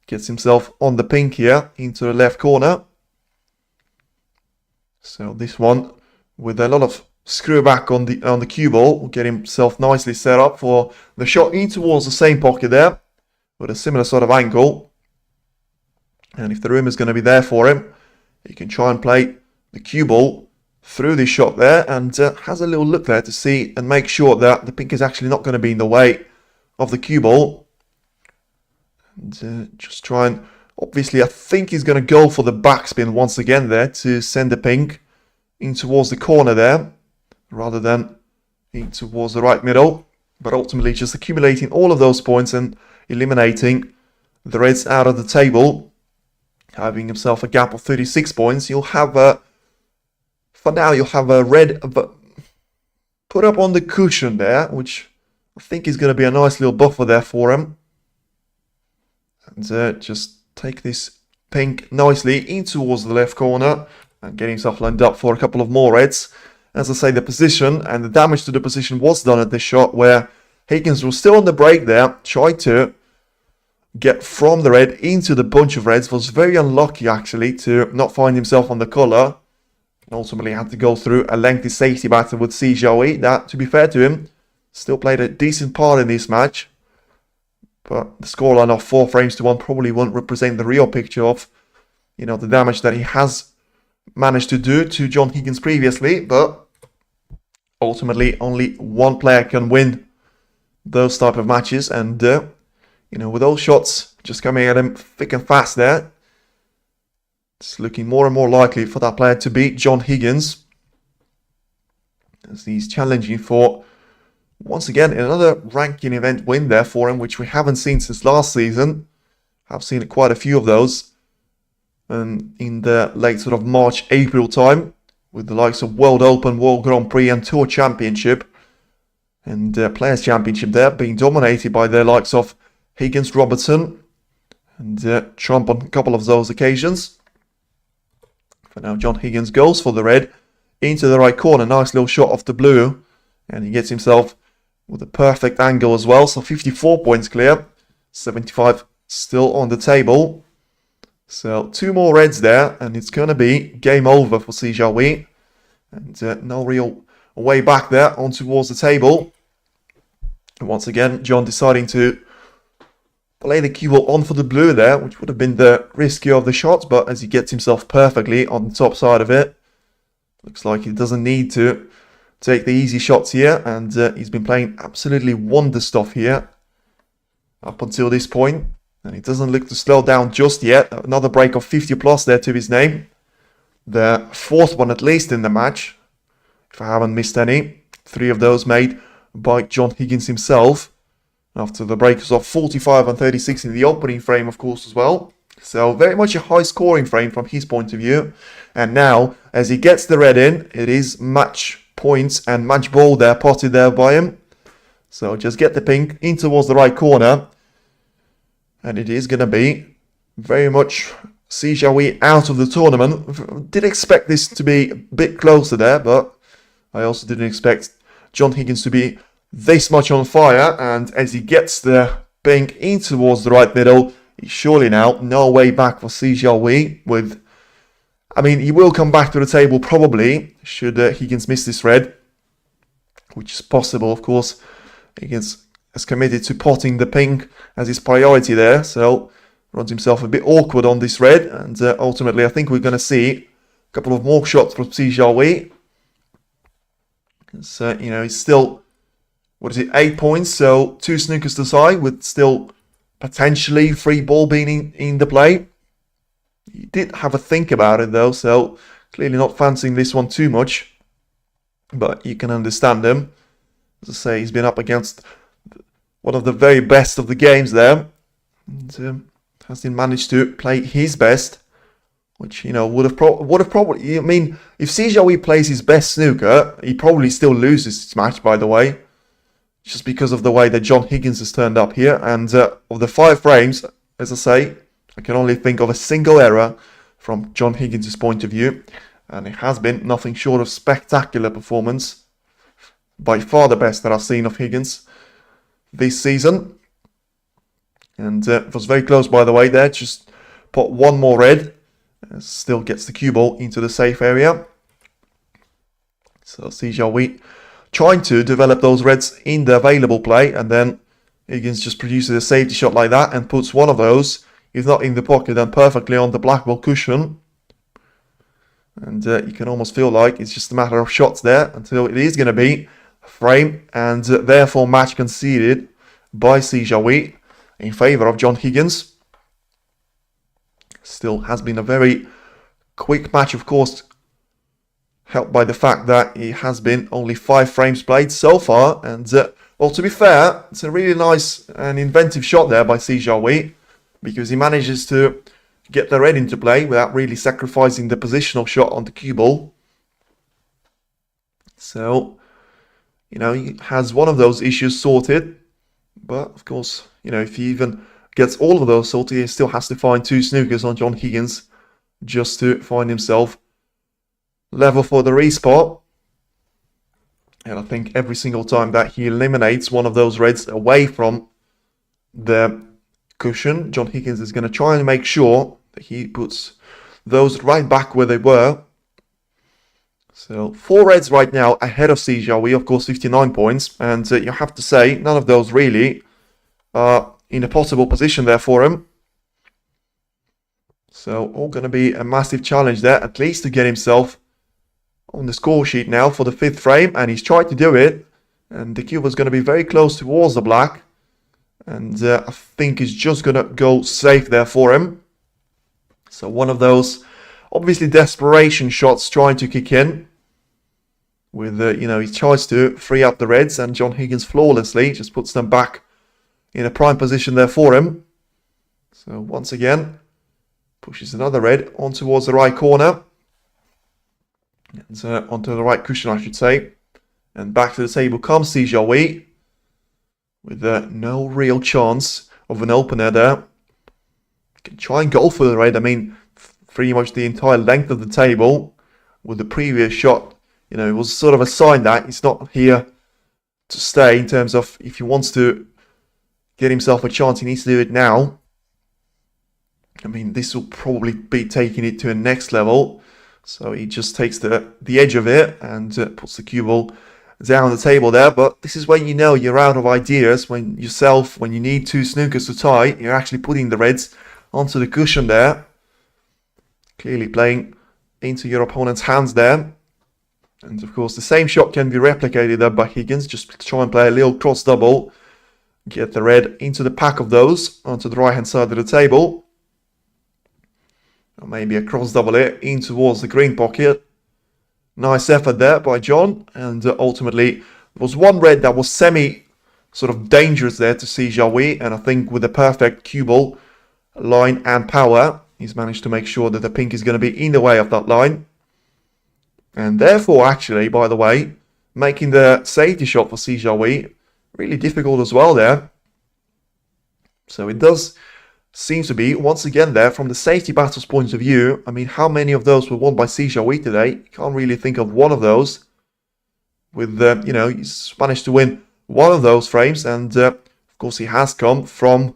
Gets himself on the pink here into the left corner. So this one with a lot of screw back on the cue ball will get himself nicely set up for the shot in towards the same pocket there with a similar sort of angle. And if the room is going to be there for him, he can try and play the cue ball through this shot there, and has a little look there to see and make sure that the pink is actually not going to be in the way of the cue ball. And just try and, obviously I think he's going to go for the backspin once again there to send the pink in towards the corner there, rather than in towards the right middle. But ultimately just accumulating all of those points and eliminating the reds out of the table, having himself a gap of 36 points. You'll have for now you'll have a red put up on the cushion there, which I think is going to be a nice little buffer there for him. And just take this pink nicely in towards the left corner and get himself lined up for a couple of more reds. As I say, the position and the damage to the position was done at this shot, where Higgins was still on the break there, tried to get from the red into the bunch of reds, was very unlucky actually to not find himself on the colour, and ultimately had to go through a lengthy safety battle with Jiahui. That, to be fair to him, still played a decent part in this match, but the scoreline of 4 frames to 1 probably won't represent the real picture of, you know, the damage that he has managed to do to John Higgins previously. But ultimately only one player can win those type of matches, and you know, with those shots just coming at him thick and fast there, it's looking more and more likely for that player to beat John Higgins, as he's challenging for, once again, another ranking event win there for him, which we haven't seen since last season. I've seen quite a few of those in the late sort of March, April time, with the likes of World Open, World Grand Prix and Tour Championship, and Players Championship there being dominated by the likes of Higgins, Robertson and Trump on a couple of those occasions. For now, John Higgins goes for the red into the right corner. Nice little shot off the blue, and he gets himself with a perfect angle as well. So 54 points clear, 75 still on the table. So 2 more reds there, and it's going to be game over for Jiahui. And no real way back there on towards the table. And once again, John deciding to play the cue ball on for the blue there, which would have been the riskier of the shots, but as he gets himself perfectly on the top side of it, looks like he doesn't need to take the easy shots here, and he's been playing absolutely wonder stuff here up until this point, and he doesn't look to slow down just yet. Another break of 50 plus there to his name, the fourth one at least in the match, if I haven't missed any. 3 of those made by John Higgins himself, after the breaks of 45 and 36 in the opening frame, of course, as well. So very much a high scoring frame from his point of view. And now, as he gets the red in, it is match points and match ball there, potted there by him. So just get the pink in towards the right corner. And it is going to be very much Jiahui out of the tournament. Did expect this to be a bit closer there, but I also didn't expect John Higgins to be this much on fire. And as he gets the pink in towards the right middle, he's surely now no way back for Jiahui. With, I mean, he will come back to the table probably should Higgins miss this red, which is possible, of course. Higgins is committed to potting the pink as his priority there, so runs himself a bit awkward on this red, and ultimately I think we're going to see a couple of more shots from Jiahui. So, you know, he's still, what is it, 8 points, so 2 snookers to tie, with still potentially free ball being in the play. He did have a think about it though, so clearly not fancying this one too much, but you can understand him. As I say, he's been up against one of the very best of the games there, and hasn't managed to play his best, which, you know, would have probably, I mean, if Jiahui plays his best snooker, he probably still loses this match, by the way, just because of the way that John Higgins has turned up here. And of the 5 frames, as I say, I can only think of a single error from John Higgins' point of view, and it has been nothing short of spectacular performance, by far the best that I've seen of Higgins this season. And it was very close, by the way, there. Just put one more red. Still gets the cue ball into the safe area. So Jiahui trying to develop those reds in the available play, and then Higgins just produces a safety shot like that and puts one of those, if not in the pocket, then perfectly on the black ball cushion. And you can almost feel like it's just a matter of shots there until it is going to be a frame, and therefore match conceded by Jiahui in favour of John Higgins. Still has been a very quick match, of course, helped by the fact that it has been only 5 frames played so far. And, well, to be fair, it's a really nice and inventive shot there by Jiahui, because he manages to get the red into play without really sacrificing the positional shot on the cue ball. So, you know, he has one of those issues sorted. But, of course, you know, if he even gets all of those sorted, he still has to find 2 snookers on John Higgins just to find himself level for the respot. And I think every single time that he eliminates one of those reds away from the cushion, John Higgins is going to try and make sure that he puts those right back where they were. So 4 reds right now ahead of Jiahui, of course 59 points, and you have to say none of those really are in a possible position there for him. So all going to be a massive challenge there, at least to get himself on the score sheet now for the 5th frame, and he's tried to do it, and the cube is going to be very close towards the black, and I think he's just going to go safe there for him. So one of those obviously desperation shots trying to kick in with, you know, he tries to free up the reds, and John Higgins flawlessly just puts them back in a prime position there for him. So once again, pushes another red on towards the right corner. And onto the right cushion, I should say. And back to the table comes Jiahui with no real chance of an opener there. Can try and go for the red. I mean, pretty much the entire length of the table with the previous shot. You know, it was sort of a sign that he's not here to stay, in terms of if he wants to get himself a chance, he needs to do it now. I mean, this will probably be taking it to a next level. So he just takes the edge of it and puts the cue ball down the table there. But this is when you know you're out of ideas, when you need 2 snookers to tie, you're actually putting the reds onto the cushion there. Clearly playing into your opponent's hands there. And of course, the same shot can be replicated there by Higgins. Just try and play a little cross double. Get the red into the pack of those onto the right hand side of the table. Or maybe a cross double here in towards the green pocket. Nice effort there by John. And ultimately, there was one red that was semi sort of dangerous there to see Jiahui. And I think with the perfect cue ball line and power, he's managed to make sure that the pink is going to be in the way of that line. And therefore, actually, by the way, making the safety shot for Jiahui really difficult as well there. So it does seem to be, once again there, from the safety battles point of view, I mean, how many of those were won by Jiahui today? Can't really think of one of those. With, you know, he's managed to win one of those frames. And, of course, he has come from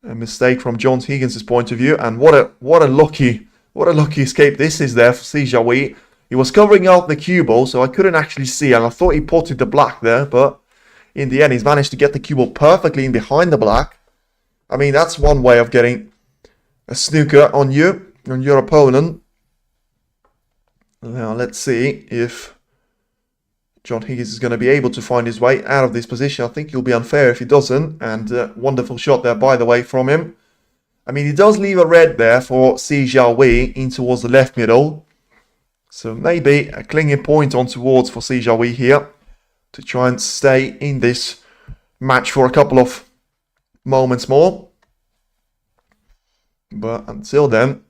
a mistake from John Higgins' point of view. And what a lucky escape this is there for Jiahui. He was covering out the cue ball, so I couldn't actually see, and I thought he potted the black there, but in the end, he's managed to get the cue ball perfectly in behind the black. I mean, that's one way of getting a snooker on you, on your opponent. Now, let's see if John Higgins is going to be able to find his way out of this position. I think he'll be unfair if he doesn't, and wonderful shot there, by the way, from him. I mean, he does leave a red there for Jiahui in towards the left middle. So maybe a clinging point on towards for Jiahui here to try and stay in this match for a couple of moments more. But until then,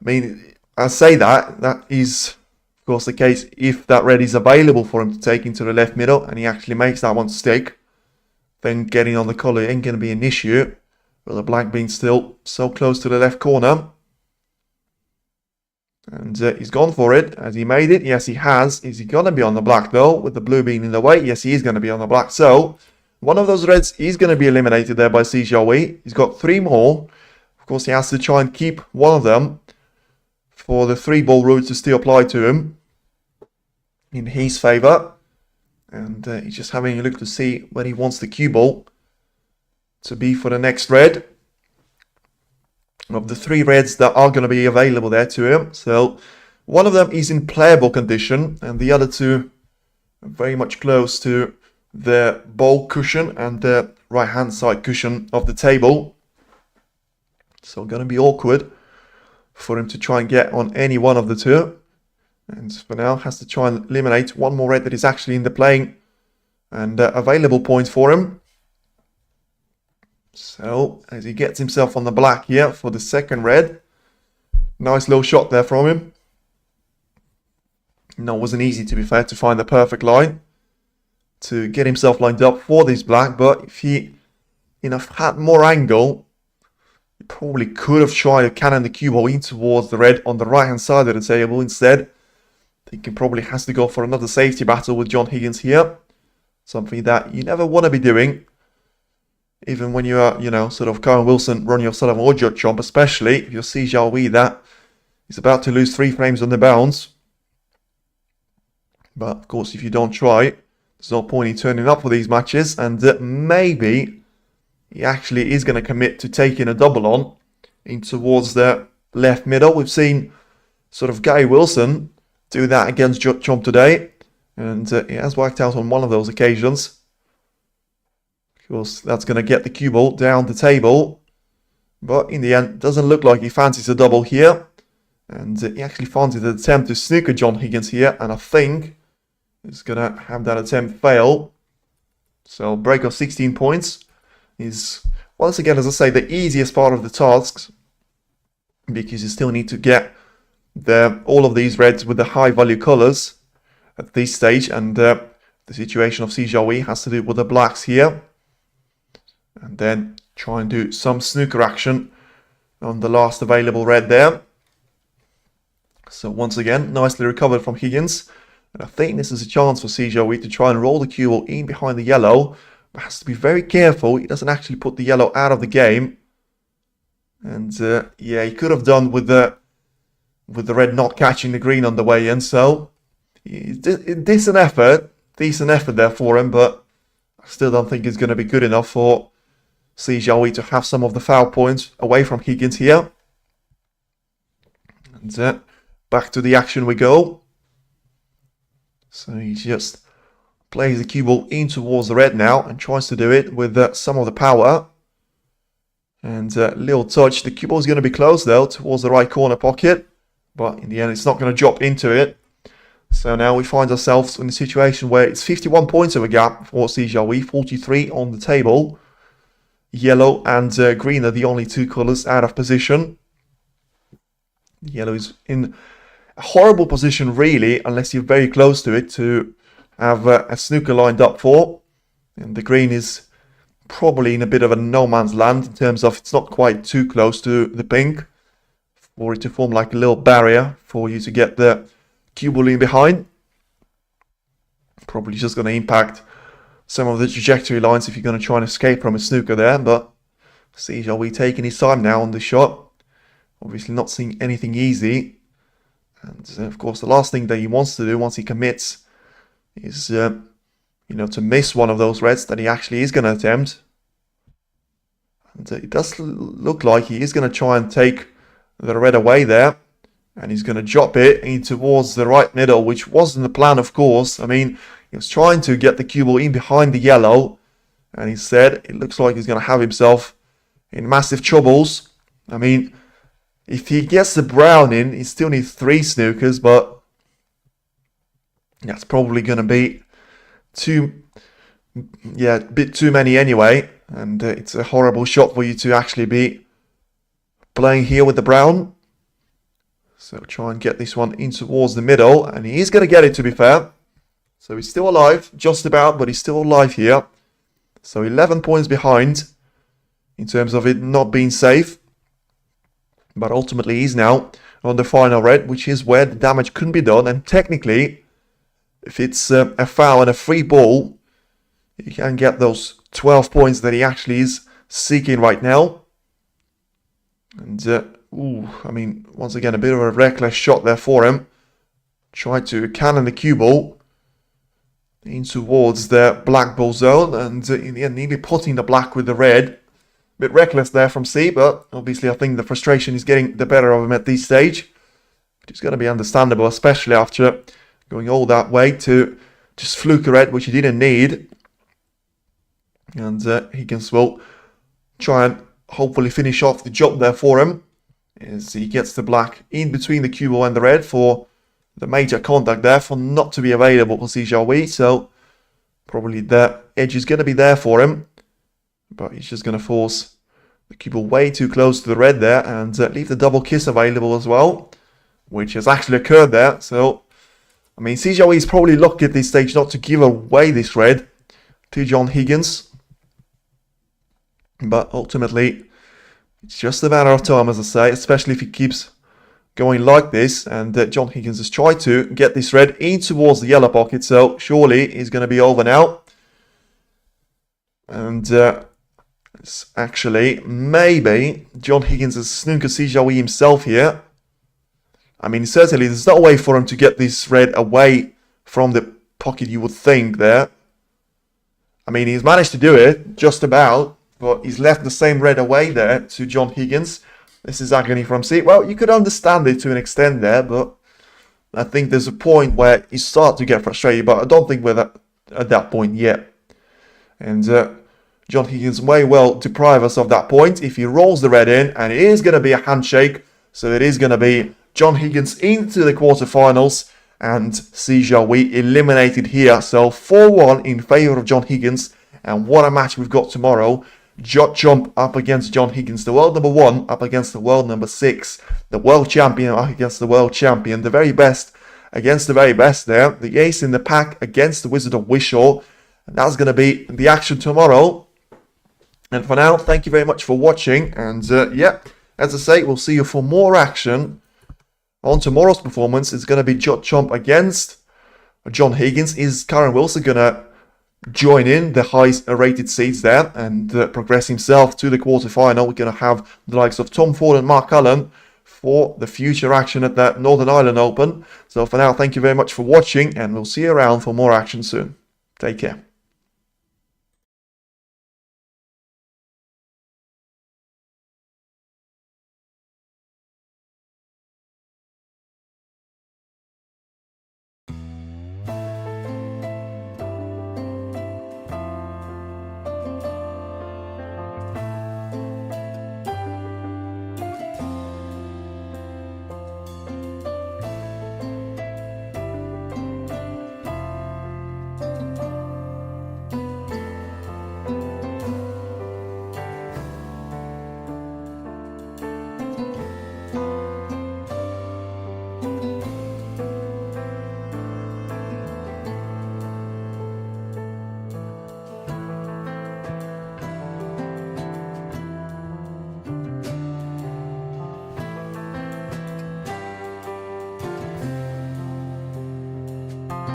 I mean, I say that is, of course, the case if that red is available for him to take into the left middle and he actually makes that one stick. Then getting on the colour ain't going to be an issue. With the black being still so close to the left corner. And he's gone for it. Has he made it? Yes, he has. Is he going to be on the black, though? With the blue being in the way? Yes, he is going to be on the black. So, one of those reds is going to be eliminated there by Jiahui. He's got 3 more. Of course, he has to try and keep one of them for the 3-ball rule to still apply to him in his favour. And he's just having a look to see when he wants the cue ball to be for the next red. Of the 3 reds that are going to be available there to him. So one of them is in playable condition and the other 2 are very much close to the ball cushion and the right hand side cushion of the table. So going to be awkward for him to try and get on any one of the 2. And for now has to try and eliminate one more red that is actually in the playing and available point for him. So, as he gets himself on the black here for the second red. Nice low shot there from him. No, it wasn't easy, to be fair, to find the perfect line to get himself lined up for this black. But if he, had more angle, he probably could have tried to cannon the cue ball in towards the red on the right-hand side of the table. Instead, I think he probably has to go for another safety battle with John Higgins here. Something that you never want to be doing. Even when you are, sort of Karen Wilson, Ronnie O'Sullivan or Judge Chomp, especially if you're Jiahui that is about to lose 3 frames on the bounce. But, of course, if you don't try, there's no point in turning up for these matches. And maybe he actually is going to commit to taking a double on in towards the left middle. We've seen sort of Gary Wilson do that against Judge Chomp today. And he has worked out on one of those occasions. Of course, that's going to get the cue ball down the table. But in the end, doesn't look like he fancies a double here. And he actually fancies an attempt to snooker John Higgins here. And I think he's going to have that attempt fail. So break of 16 points is, once again, as I say, the easiest part of the tasks. Because you still need to get all of these reds with the high value colours at this stage. And the situation of Jiahui has to do with the blacks here. And then try and do some snooker action on the last available red there. So once again, nicely recovered from Higgins. And I think this is a chance for Jiahui to try and roll the cue ball in behind the yellow. But has to be very careful. He doesn't actually put the yellow out of the game. And yeah, he could have done with the red not catching the green on the way in. So decent effort there for him. But I still don't think it's going to be good enough for Jiahui to have some of the foul points away from Higgins here. And back to the action we go. So he just plays the cue ball in towards the red now and tries to do it with some of the power. And little touch. The cue ball is going to be close though towards the right corner pocket. But in the end, it's not going to drop into it. So now we find ourselves in a situation where it's 51 points of a gap for Jiahui, 43 on the table. Yellow and green are the only two colours out of position. Yellow is in a horrible position really, unless you're very close to it to have a snooker lined up for. And the green is probably in a bit of a no man's land in terms of it's not quite too close to the pink for it to form like a little barrier for you to get the cue ball in behind. Probably just going to impact some of the trajectory lines if you're going to try and escape from a snooker there. But Jiahui taking his time now on the shot. Obviously not seeing anything easy. And of course the last thing that he wants to do once he commits is to miss one of those reds that he actually is going to attempt. And it does look like he is going to try and take the red away there. And he's going to drop it in towards the right middle, which wasn't the plan, of course. I mean, he was trying to get the cue ball in behind the yellow. And instead, it looks like he's going to have himself in massive troubles. I mean, if he gets the brown in, he still needs 3 snookers, but that's probably going to be a bit too many anyway. And it's a horrible shot for you to actually be playing here with the brown. So try and get this one in towards the middle. And he is going to get it, to be fair. So he's still alive, just about, but he's still alive here. So 11 points behind in terms of it not being safe. But ultimately he's now on the final red, which is where the damage couldn't be done. And technically, if it's a foul and a free ball, you can get those 12 points that he actually is seeking right now. And I mean, once again, a bit of a reckless shot there for him. Tried to cannon the cue ball in towards the black ball zone, and in the end, nearly putting the black with the red. A bit reckless there from C, but obviously I think the frustration is getting the better of him at this stage. Which is going to be understandable, especially after going all that way to just fluke a red, which he didn't need. And Higgins will try and hopefully finish off the job there for him, as he gets the black in between the cue ball and the red for the major contact there for not to be available for Jiahui. So probably the edge is going to be there for him, but he's just going to force the cue ball way too close to the red there and leave the double kiss available as well, which has actually occurred there. So I mean, Jiahui is probably lucky at this stage not to give away this red to John Higgins. But ultimately, it's just a matter of time, as I say, especially if he keeps going like this. And John Higgins has tried to get this red in towards the yellow pocket, so surely it's going to be over now. And it's actually maybe John Higgins has snookered Jiahui himself here. I mean, certainly there's no way for him to get this red away from the pocket, you would think there. I mean, he's managed to do it, just about. But he's left the same red away there to John Higgins. This is agony from C. Well, you could understand it to an extent there, but I think there's a point where you start to get frustrated, but I don't think we're at that point yet. And John Higgins may well deprive us of that point if he rolls the red in, and it is going to be a handshake. So it is going to be John Higgins into the quarterfinals, and Jiahui eliminated here. So 4-1 in favour of John Higgins, and what a match we've got tomorrow. Jump up against John Higgins, the world number 1 up against the world number 6, the world champion up against the world champion, the very best against the very best there, the ace in the pack against the Wizard of Wishaw. And that's going to be the action tomorrow. And for now, thank you very much for watching. And yeah, as I say, we'll see you for more action on tomorrow's performance. It's going to be Jump against John Higgins. Is Karen Wilson going to join in the highest rated seeds there and progress himself to the quarterfinal? We're going to have the likes of Tom Ford and Mark Allen for the future action at the Northern Ireland Open. So for now, thank you very much for watching, and we'll see you around for more action soon. Take care.